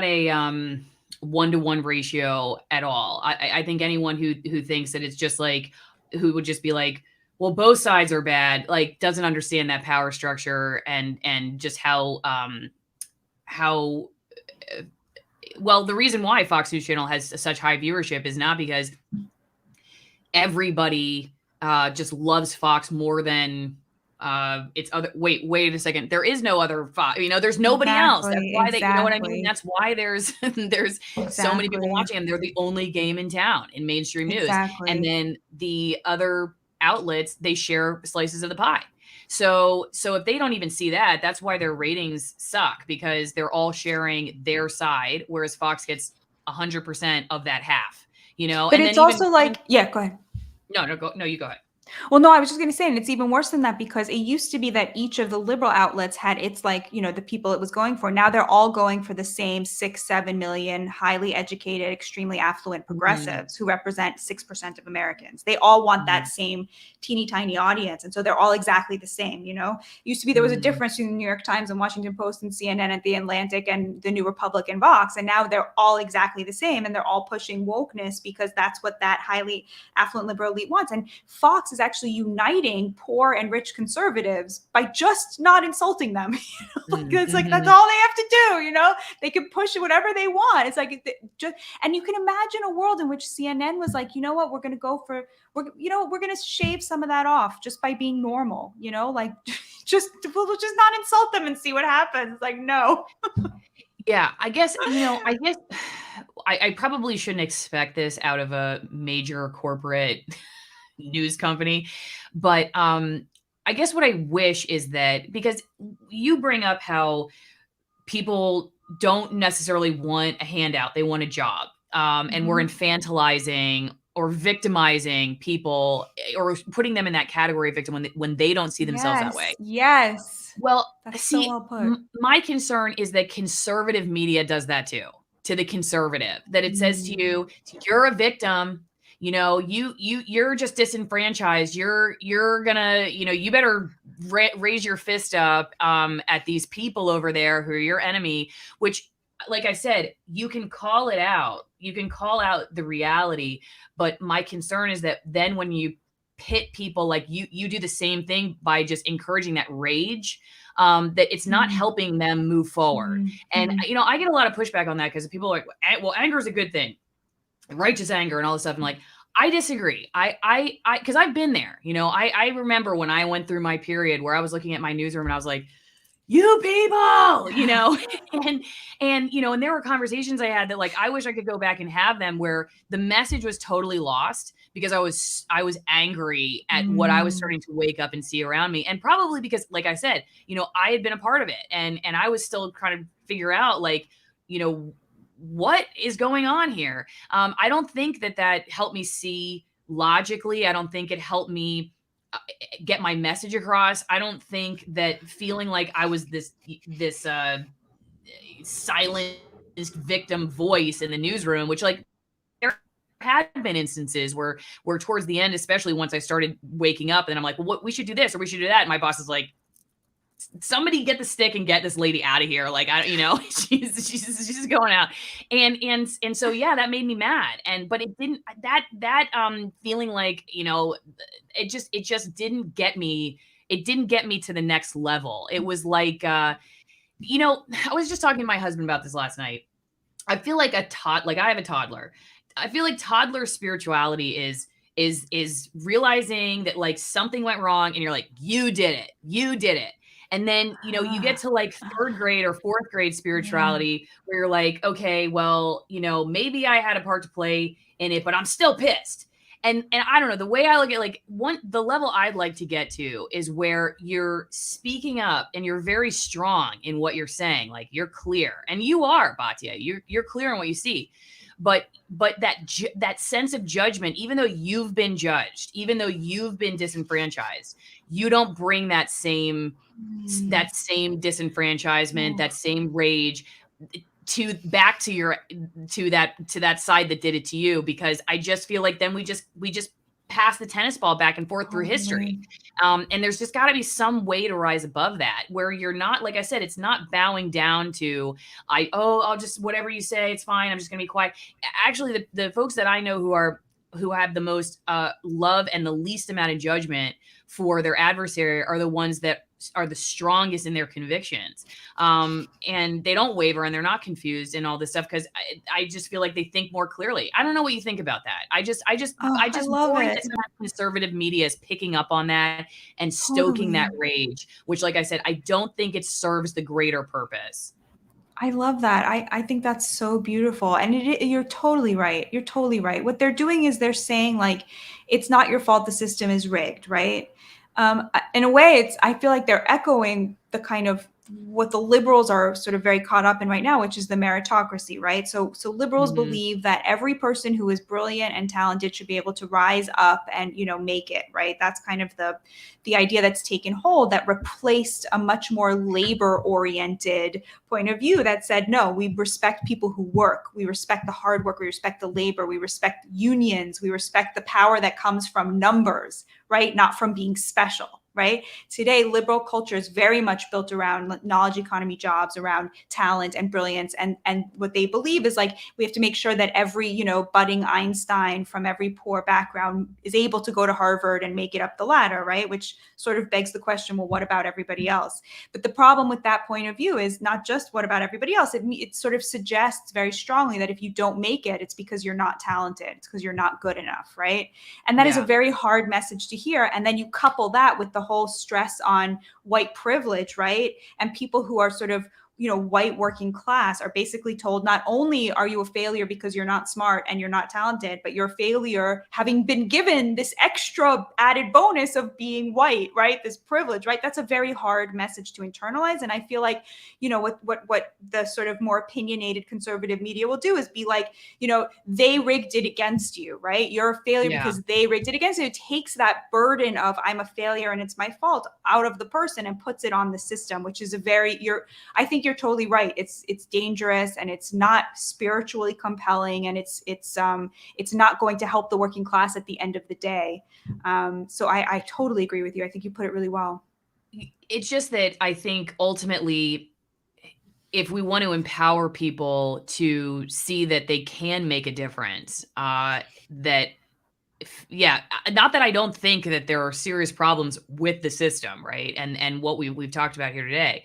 a one-to-one ratio at all. I think anyone who thinks that it's just like, who would just be like, well, both sides are bad, like doesn't understand that power structure and just how well, the reason why Fox News Channel has such high viewership is not because everybody just loves Fox more than it's other. Wait a second. There is no other Fox. You know, there's nobody else. That's why they. You know what I mean? That's why there's so many people watching them. They're the only game in town in mainstream news. And then the other outlets, they share slices of the pie. So if they don't even see that, that's why their ratings suck, because they're all sharing their side, whereas Fox gets 100% of that half, you know? But and it's also like, yeah, go ahead. No, you go ahead. Well, no, I was just going to say, and it's even worse than that, because it used to be that each of the liberal outlets had its, like, you know, the people it was going for. Now they're all going for the same 6-7 million highly educated, extremely affluent progressives who represent 6% of Americans. They all want that same teeny tiny audience. And so they're all exactly the same, you know? It used to be there was a difference between the New York Times and Washington Post and CNN and The Atlantic and the New Republic and Vox. And now they're all exactly the same. And they're all pushing wokeness because that's what that highly affluent liberal elite wants. And Fox is actually uniting poor and rich conservatives by just not insulting them. It's like, that's all they have to do, you know? They can push whatever they want. It's like, and you can imagine a world in which CNN was like, you know what, we're going to shave some of that off just by being normal, you know, like we'll just not insult them and see what happens. Like, no. Yeah, I guess I probably shouldn't expect this out of a major corporate news company, but I guess what I wish is that, because you bring up how people don't necessarily want a handout, they want a job, and we're infantilizing or victimizing people or putting them in that category of victim when they don't see themselves that way. Yes. Well, that's see, so well put. My concern is that conservative media does that too, to the conservative, that it says to you, you're a victim. You know, you're just disenfranchised. You're gonna, you know, you better raise your fist up at these people over there who are your enemy, which, like I said, you can call it out. You can call out the reality. But my concern is that then when you pit people, like you do the same thing by just encouraging that rage, that it's not helping them move forward. And, you know, I get a lot of pushback on that because people are like, well, anger is a good thing. Righteous anger and all this stuff. I'm like, I disagree. Because I've been there. You know, I remember when I went through my period where I was looking at my newsroom and I was like, you people, you know, and, you know, and there were conversations I had that, like, I wish I could go back and have them where the message was totally lost because I was angry at what I was starting to wake up and see around me. And probably because, like I said, you know, I had been a part of it and I was still trying to figure out, like, you know, what is going on here? I don't think that helped me see logically. I don't think it helped me get my message across. I don't think that feeling like I was this silent victim voice in the newsroom, which, like, there had been instances where towards the end, especially once I started waking up and I'm like, well, we should do this or we should do that. And my boss is like, somebody get the stick and get this lady out of here. Like, she's going out. And so, yeah, that made me mad. But it didn't, feeling like, it just didn't get me. It didn't get me to the next level. It was like, I was just talking to my husband about this last night. I feel like I have a toddler. I feel like toddler spirituality is realizing that like something went wrong and you're like, you did it. And then, you get to like third grade or fourth grade spirituality where you're like, okay, well, maybe I had a part to play in it, but I'm still pissed. And I don't know, the way I look at the level I'd like to get to is where you're speaking up and you're very strong in what you're saying. Like you're clear, and you are, Batya, you're clear in what you see. But that sense of judgment, even though you've been judged, even though you've been disenfranchised, you don't bring that same disenfranchisement, that same rage back to that side that did it to you, because I just feel like then we just pass the tennis ball back and forth through history. And there's just got to be some way to rise above that, where you're not, like I said, it's not bowing down to, I'll just, whatever you say, it's fine, I'm just gonna be quiet. Actually, the folks that I know who have the most love and the least amount of judgment for their adversary are the ones that are the strongest in their convictions. And they don't waver and they're not confused and all this stuff, because I just feel like they think more clearly. I don't know what you think about that. I just love worry it. that conservative media is picking up on that and stoking that rage, which, like I said, I don't think it serves the greater purpose. I love that. I think that's so beautiful. And you're totally right. You're totally right. What they're doing is they're saying like, it's not your fault the system is rigged, right? In a way, I feel like they're echoing the kind of what the liberals are sort of very caught up in right now, which is the meritocracy, right? So liberals believe that every person who is brilliant and talented should be able to rise up and, make it, right? That's kind of the idea that's taken hold, that replaced a much more labor-oriented point of view that said, no, we respect people who work. We respect the hard work. We respect the labor. We respect unions. We respect the power that comes from numbers, right? Not from being special. Right? Today, liberal culture is very much built around knowledge economy jobs, around talent and brilliance. And what they believe is like, we have to make sure that every, budding Einstein from every poor background is able to go to Harvard and make it up the ladder, right? Which sort of begs the question, well, what about everybody else? But the problem with that point of view is not just what about everybody else? It sort of suggests very strongly that if you don't make it, it's because you're not talented. It's because you're not good enough, right? And that is a very hard message to hear. And then you couple that with the whole stress on white privilege, right? And people who are sort of, white working class are basically told, not only are you a failure because you're not smart and you're not talented, but you're a failure having been given this extra added bonus of being white, right? This privilege, right? That's a very hard message to internalize. And I feel like, what the sort of more opinionated conservative media will do is be like, they rigged it against you, right? You're a failure because they rigged it against you. It takes that burden of I'm a failure and it's my fault out of the person and puts it on the system, which is I think you're totally right. It's dangerous and it's not spiritually compelling, and it's not going to help the working class at the end of the day. So I totally agree with you. I think you put it really well. It's just that I think ultimately, if we want to empower people to see that they can make a difference, not that I don't think that there are serious problems with the system, right? And what we've talked about here today.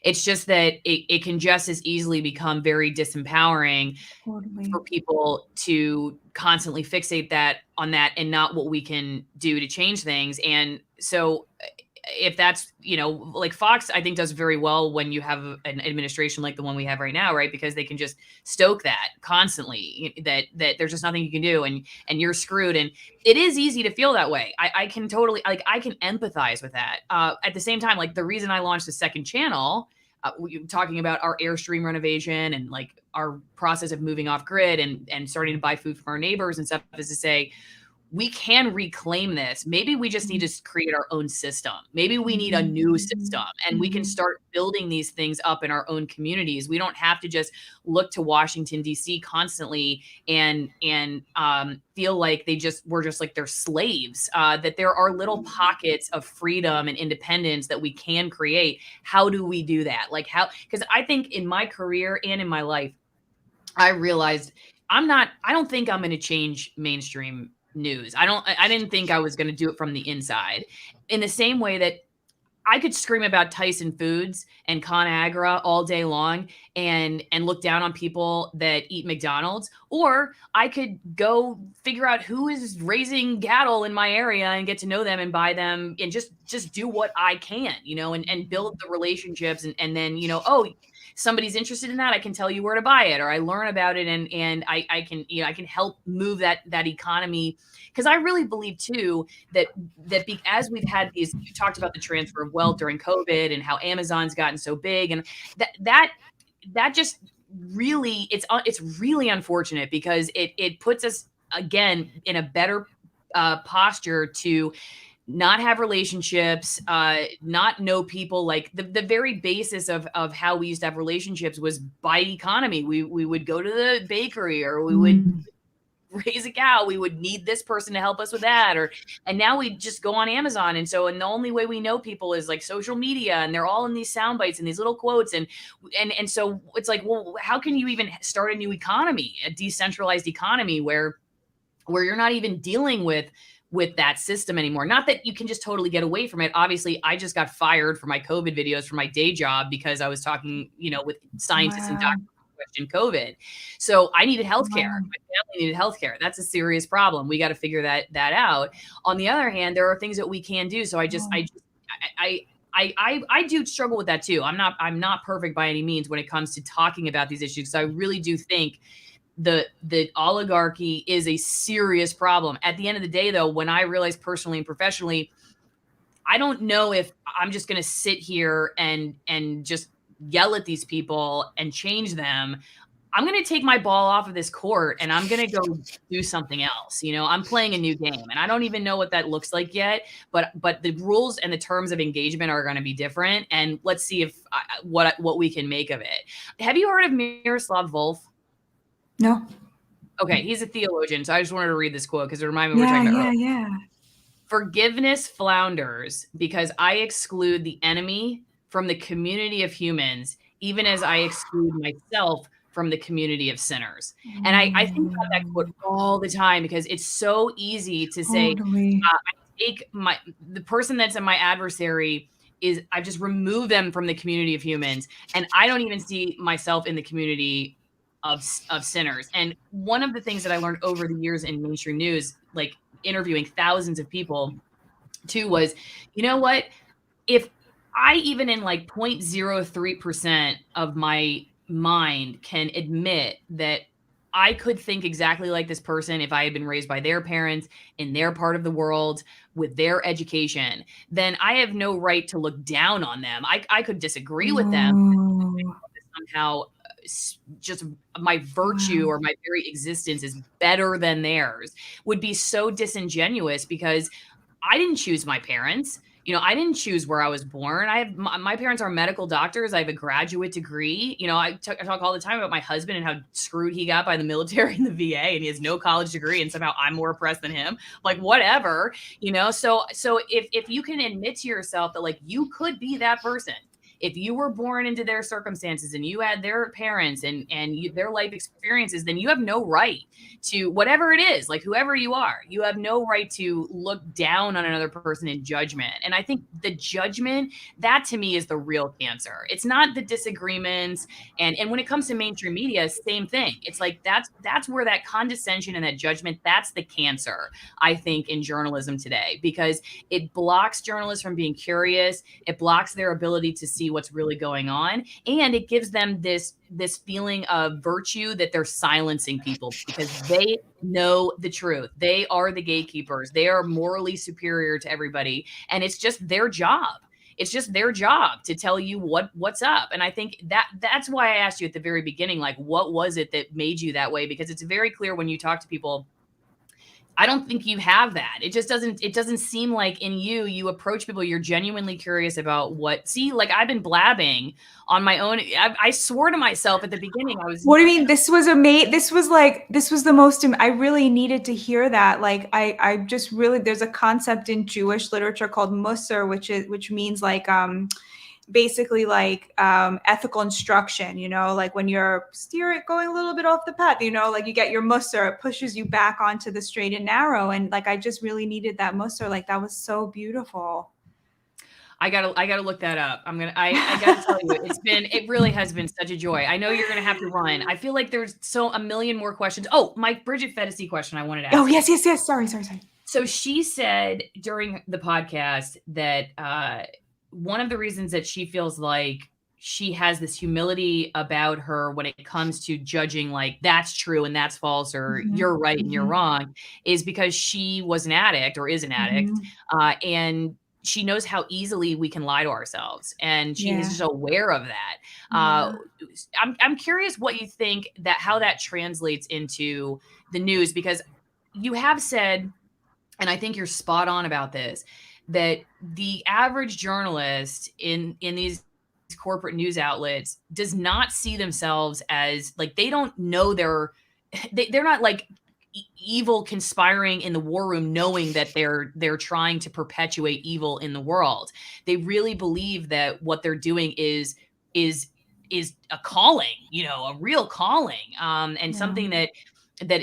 It's just that it can just as easily become very disempowering for people to constantly fixate on that and not what we can do to change things. And so if that's, like Fox, I think does very well when you have an administration like the one we have right now, right? Because they can just stoke that constantly, that there's just nothing you can do and you're screwed. And it is easy to feel that way. I can totally, I can empathize with that. At the same time, like the reason I launched the second channel, talking about our Airstream renovation and like our process of moving off grid and starting to buy food from our neighbors and stuff, is to say, we can reclaim this. Maybe we just need to create our own system. Maybe we need a new system, and we can start building these things up in our own communities. We don't have to just look to Washington, D.C. constantly and feel like we're just like their slaves, that there are little pockets of freedom and independence that we can create. How do we do that? Like because I think in my career and in my life, I realized I don't think I'm going to change mainstream news. I didn't think I was going to do it from the inside, in the same way that I could scream about Tyson Foods and ConAgra all day long and look down on people that eat McDonald's, or I could go figure out who is raising cattle in my area and get to know them and buy them and just do what I can, and build the relationships and then, oh, somebody's interested in that, I can tell you where to buy it, or I learn about it and I can, I can help move that economy. Because I really believe too that as we've had these, you talked about the transfer of wealth during COVID and how Amazon's gotten so big, and that just really, it's really unfortunate, because it puts us again in a better posture to not have relationships, not know people. Like the very basis of how we used to have relationships was by economy. We would go to the bakery, or we would raise a cow. We would need this person to help us with that, and now we just go on Amazon. And the only way we know people is like social media, and they're all in these sound bites and these little quotes. And so it's like, well, how can you even start a new economy, a decentralized economy where you're not even dealing with that system anymore? Not that you can just totally get away from it. Obviously, I just got fired for my COVID videos for my day job because I was talking, with scientists and doctors in COVID. So I needed healthcare. My family needed healthcare. That's a serious problem. We got to figure that out. On the other hand, there are things that we can do. So I do struggle with that too. I'm not perfect by any means when it comes to talking about these issues. So I really do think the oligarchy is a serious problem. At the end of the day, though, when I realized personally and professionally, I don't know if I'm just going to sit here and just yell at these people and change them. I'm going to take my ball off of this court and I'm going to go do something else. I'm playing a new game, and I don't even know what that looks like yet, but the rules and the terms of engagement are going to be different. And let's see if what we can make of it. Have you heard of Miroslav Volf? No. Okay. He's a theologian. So I just wanted to read this quote because it reminded me what we're talking about earlier. Yeah. Forgiveness flounders because I exclude the enemy from the community of humans, even as I exclude myself from the community of sinners. And I think about that quote all the time, because it's so easy to say, I take the person that's my adversary I just remove them from the community of humans, and I don't even see myself in the community of sinners. And one of the things that I learned over the years in mainstream news, like interviewing thousands of people too, was, you know what, if I even in like 0.03% of my mind can admit that I could think exactly like this person if I had been raised by their parents in their part of the world with their education, then I have no right to look down on them. I could disagree with them. Somehow just my virtue or my very existence is better than theirs would be so disingenuous, because I didn't choose my parents. I didn't choose where I was born. My parents are medical doctors. I have a graduate degree. I talk all the time about my husband and how screwed he got by the military and the VA, and he has no college degree, and somehow I'm more oppressed than him. Like, whatever, So if you can admit to yourself that like you could be that person, if you were born into their circumstances and you had their parents and their life experiences, then you have no right to whatever it is, like whoever you are, you have no right to look down on another person in judgment. And I think the judgment, that to me is the real cancer. It's not the disagreements. And when it comes to mainstream media, same thing. It's like, that's where that condescension and that judgment, that's the cancer, I think, in journalism today, because it blocks journalists from being curious. It blocks their ability to see what's really going on, and it gives them this feeling of virtue that they're silencing people because they know the truth. They are the gatekeepers. They are morally superior to everybody, and it's just their job. It's just their job to tell you what's up. And I think that's why I asked you at the very beginning, like, what was it that made you that way? Because it's very clear when you talk to people. I don't think you have that. It doesn't seem like in you approach people, you're genuinely curious about like I've been blabbing on my own. I swore to myself at the beginning. What do you mean? This was the most, I really needed to hear that. Like, I just really, there's a concept in Jewish literature called Musar, which means like, basically like ethical instruction, like when you're going a little bit off the path, like you get your musar, it pushes you back onto the straight and narrow. And like I just really needed that musar. Like that was so beautiful. I gotta look that up. I gotta tell you, it really has been such a joy. I know you're gonna have to run. I feel like there's a million more questions. Oh, my Bridget Fetisi question I wanted to ask. Oh, yes. Sorry. So she said during the podcast that one of the reasons that she feels like she has this humility about her when it comes to judging like that's true and that's false or you're right and you're wrong is because she was an addict or is an addict. And she knows how easily we can lie to ourselves, and she is just aware of that. I'm curious what you think how that translates into the news, because you have said, and I think you're spot on about this, that the average journalist in these corporate news outlets does not see themselves as like, they don't know they're not like evil conspiring in the war room knowing that they're trying to perpetuate evil in the world. They really believe that what they're doing is a calling, a real calling, and something that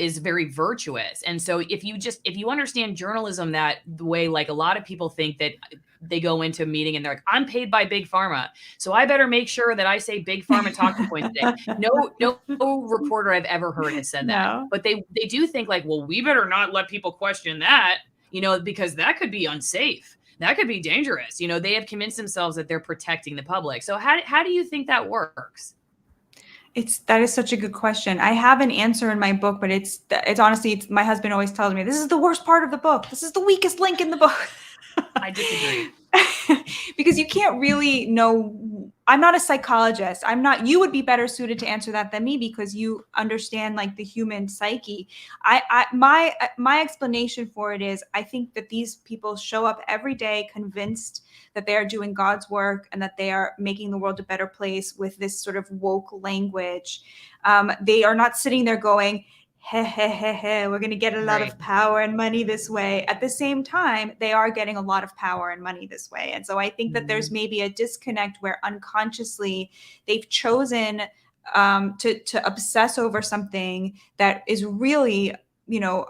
is very virtuous. And so if you understand journalism that the way, like a lot of people think that they go into a meeting and they're like, I'm paid by Big Pharma, so I better make sure that I say Big Pharma talking points today. No reporter I've ever heard has said that. But they do think like, well, we better not let people question that, because that could be unsafe. That could be dangerous. They have convinced themselves that they're protecting the public. So how do you think that works? That is such a good question. I have an answer in my book, but it's honestly, my husband always tells me, this is the worst part of the book. This is the weakest link in the book. I disagree. Because you can't really know. I'm not a psychologist. You would be better suited to answer that than me, because you understand like the human psyche. My explanation for it is, I think that these people show up every day convinced that they are doing God's work and that they are making the world a better place with this sort of woke language. They are not sitting there going, we're going to get a lot of power and money this way. At the same time, they are getting a lot of power and money this way. And so I think that there's maybe a disconnect where unconsciously they've chosen to obsess over something that is really,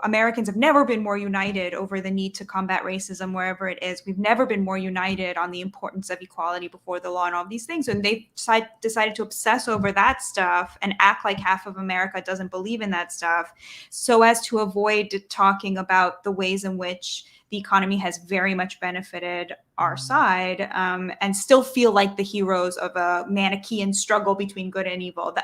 Americans have never been more united over the need to combat racism wherever it is. We've never been more united on the importance of equality before the law and all these things. And they decided to obsess over that stuff and act like half of America doesn't believe in that stuff, so as to avoid talking about the ways in which the economy has very much benefited our side, and still feel like the heroes of a Manichaean struggle between good and evil.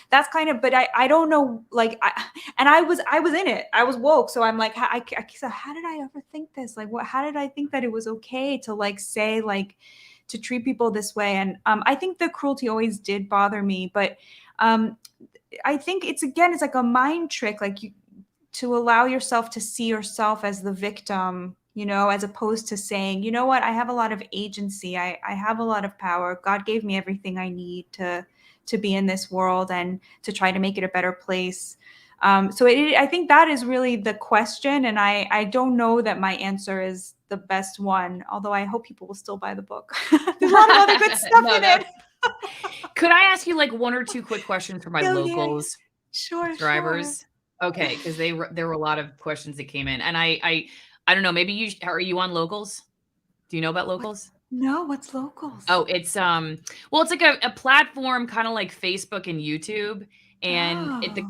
That's kind of, but I don't know, like, I was in it. I was woke. So I'm like, so how did I ever think this? Like, how did I think that it was okay to like say, like, to treat people this way? And I think the cruelty always did bother me, but I think it's like a mind trick, like to allow yourself to see yourself as the victim, as opposed to saying, you know what, I have a lot of agency. I have a lot of power. God gave me everything I need to be in this world and to try to make it a better place. I think that is really the question. And I don't know that my answer is the best one, although I hope people will still buy the book. There's a lot of other good stuff in it. Could I ask you like one or two quick questions for my locals subscribers? Sure. Okay, because there were a lot of questions that came in, and I don't know. Maybe are you on Locals? Do you know about Locals? No, what's Locals? Oh, it's it's like a platform kind of like Facebook and YouTube, and the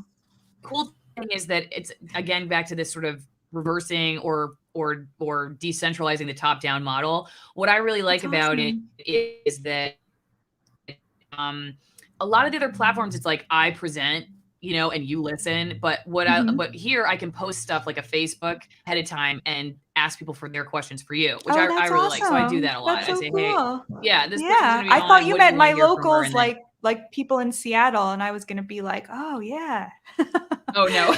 cool thing is that it's, again, back to this sort of reversing or decentralizing the top-down model. What I really like about it is that a lot of the other platforms, it's like I present, and you listen. But but here I can post stuff like a Facebook ahead of time and ask people for their questions for you, which I really like. So I do that a lot. That's so I say, cool. hey, yeah, this. I thought you meant my locals, like people in Seattle, and I was gonna be like, oh yeah. Oh no.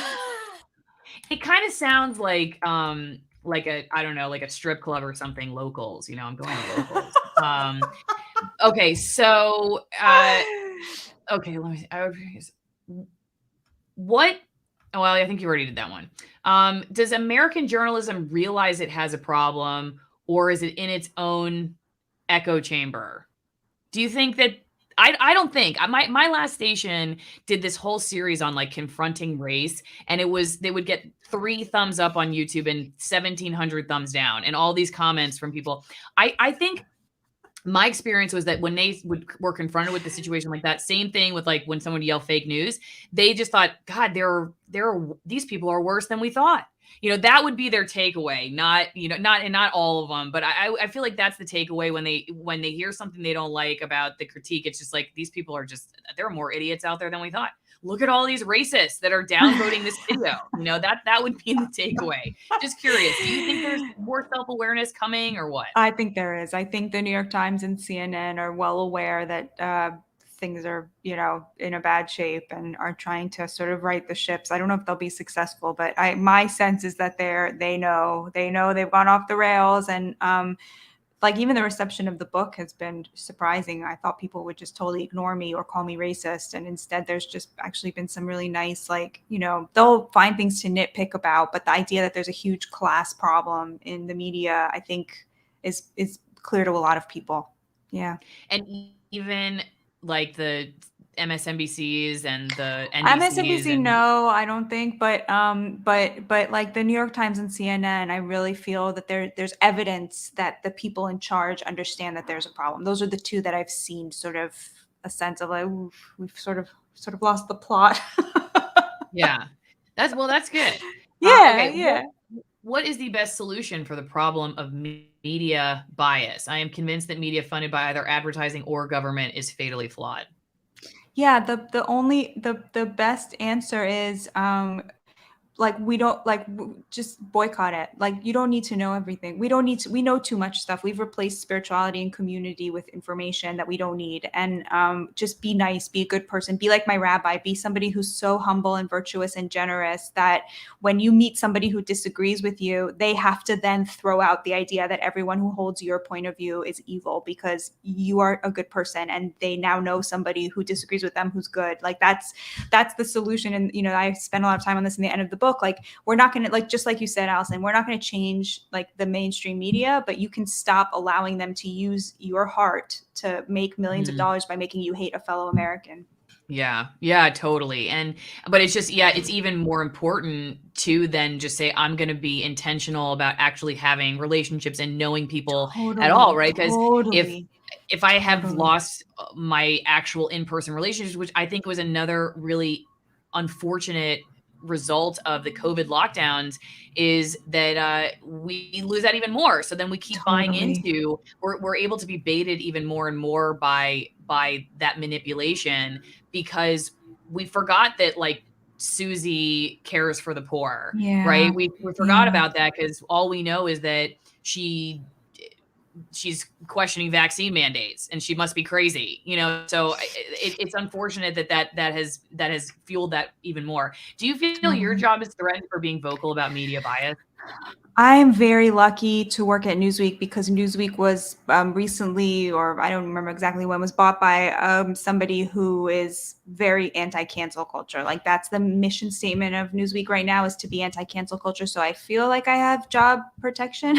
It kind of sounds like a, I don't know, like a strip club or something, locals, I'm going to locals. Okay, so okay, let me see. What well, I think you already did that one. Does American journalism realize it has a problem, or is it in its own echo chamber? Do you think that I don't think my last station did this whole series on like confronting race, and they would get 3 thumbs up on YouTube and 1,700 thumbs down, and all these comments from people. I think my experience was that when they were confronted with the situation like that, same thing with like when someone yelled fake news, they just thought, God, these people are worse than we thought. That would be their takeaway. Not all of them, but I feel like that's the takeaway when they hear something they don't like about the critique. It's just like these people there are more idiots out there than we thought. Look at all these racists that are downvoting this video. That would be the takeaway. Just curious, do you think there's more self-awareness coming or what? I think there is. I think the New York Times and CNN are well aware that things are, in a bad shape and are trying to sort of right the ships. I don't know if they'll be successful, but my sense is that they know they've gone off the rails, and like even the reception of the book has been surprising. I thought people would just totally ignore me or call me racist. And instead there's just actually been some really nice, they'll find things to nitpick about, but the idea that there's a huge class problem in the media, I think is clear to a lot of people. Yeah. And even like the MSNBCs and the MSNBC, NBCs. no, I don't think, but like the New York Times and CNN, I really feel that there's evidence that the people in charge understand that there's a problem. Those are the two that I've seen sort of a sense of like, ooh, we've sort of lost the plot. Yeah, that's good. Yeah, okay, yeah. What is the best solution for the problem of media bias? I am convinced that media funded by either advertising or government is fatally flawed. Yeah, the best answer is we don't just boycott it. Like, you don't need to know everything. We know too much stuff. We've replaced spirituality and community with information that we don't need. And just be nice, be a good person, be like my rabbi, be somebody who's so humble and virtuous and generous that when you meet somebody who disagrees with you, they have to then throw out the idea that everyone who holds your point of view is evil because you are a good person, and they now know somebody who disagrees with them who's good. Like, that's the solution. And I spend a lot of time on this in the end of the book. Like, we're not going to, just like you said, Allison, we're not going to change like the mainstream media, but you can stop allowing them to use your heart to make millions of dollars by making you hate a fellow American. Yeah, totally. But it's just, it's even more important to then just say, I'm going to be intentional about actually having relationships and knowing people at all, right? Because if I have lost my actual in-person relationships, which I think was another really unfortunate result of the COVID lockdowns, is that we lose that even more. So then we keep buying into, we're able to be baited even more and more by that manipulation, because we forgot that like Susie cares for the poor, right? We forgot about that because all we know is that she's questioning vaccine mandates and she must be crazy, so it's unfortunate that has fueled that even more. Do you feel your job is threatened for being vocal about media bias? I'm very lucky to work at Newsweek because Newsweek was recently, or I don't remember exactly when, was bought by somebody who is very anti-cancel culture. Like, that's the mission statement of Newsweek right now, is to be anti-cancel culture. So I feel like I have job protection.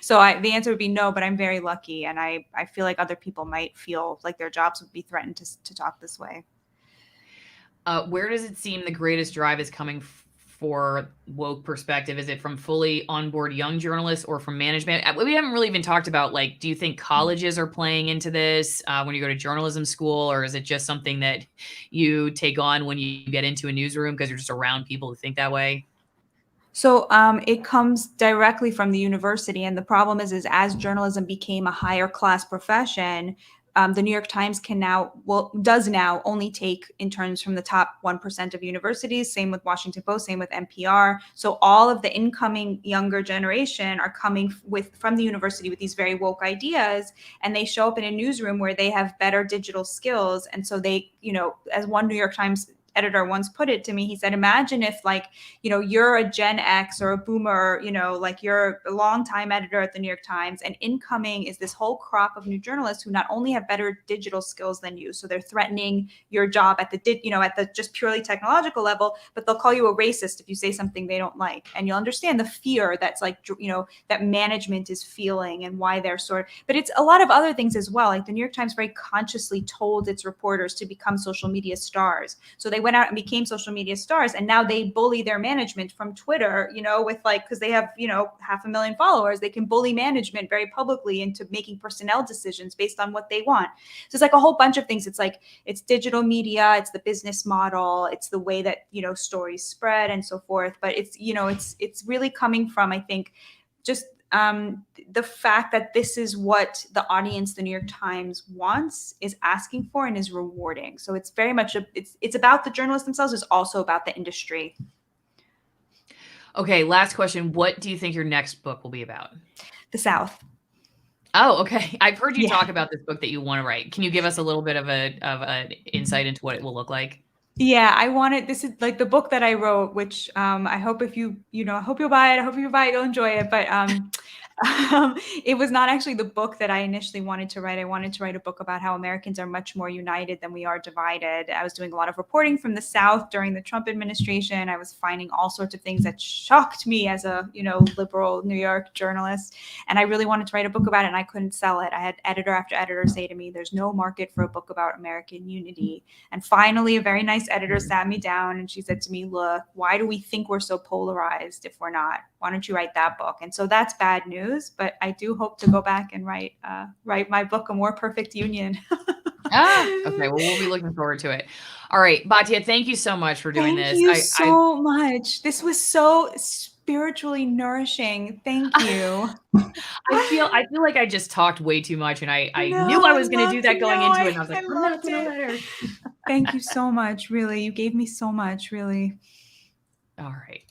So the answer would be no, but I'm very lucky. And I feel like other people might feel like their jobs would be threatened to talk this way. Where does it seem the greatest drive is coming for woke perspective? Is it from fully onboard young journalists or from management? We haven't really even talked about, like, do you think colleges are playing into this when you go to journalism school, or is it just something that you take on when you get into a newsroom because you're just around people who think that way? So it comes directly from the university. And the problem is as journalism became a higher class profession, the New York Times does now only take interns from the top 1% of universities. Same with Washington Post, same with NPR. So all of the incoming younger generation are coming from the university with these very woke ideas, and they show up in a newsroom where they have better digital skills. And so they, as one New York Times editor once put it to me. He said, imagine if like, you know, you're a Gen X or a boomer, you know, like you're a longtime editor at the New York Times, and incoming is this whole crop of new journalists who not only have better digital skills than you, so they're threatening your job at the, you know, at the just purely technological level, but they'll call you a racist if you say something they don't like. And you'll understand the fear that's like, you know, that management is feeling and why they're but it's a lot of other things as well. Like the New York Times very consciously told its reporters to become social media stars. So they went out and became social media stars, and now they bully their management from Twitter, you know, with like, because they have, you know, 500,000 followers, they can bully management very publicly into making personnel decisions based on what they want. So it's like a whole bunch of things. It's like, it's digital media, it's the business model, it's the way that, you know, stories spread and so forth. But it's, you know, it's really coming from, I think, just the fact that this is what the audience the New York Times wants, is asking for, and is rewarding. So it's very much it's about the journalists themselves. It's also about the industry. Okay, last question. What do you think your next book will be about? The South. Oh, okay. I've heard you talk about this book that you want to write. Can you give us a little bit of an insight into what it will look like? Yeah, I wanted, this is like the book that I wrote, which I hope if you know, I hope you'll buy it. I hope you buy it, you'll enjoy it. But it was not actually the book that I initially wanted to write. I wanted to write a book about how Americans are much more united than we are divided. I was doing a lot of reporting from the South during the Trump administration. I was finding all sorts of things that shocked me as a, you know, liberal New York journalist. And I really wanted to write a book about it, and I couldn't sell it. I had editor after editor say to me, there's no market for a book about American unity. And finally, a very nice editor sat me down and she said to me, look, why do we think we're so polarized if we're not? Why don't you write that book? And so that's bad news, but I do hope to go back and write my book, A More Perfect Union. Okay, well, we'll be looking forward to it. All right, Batya, thank you so much for doing this. Thank you so much. This was so spiritually nourishing. Thank you. I feel like I just talked way too much, and I knew I was going to do that going into it, and I was like, I'm not going to let her. Thank you so much, really. You gave me so much, really. All right.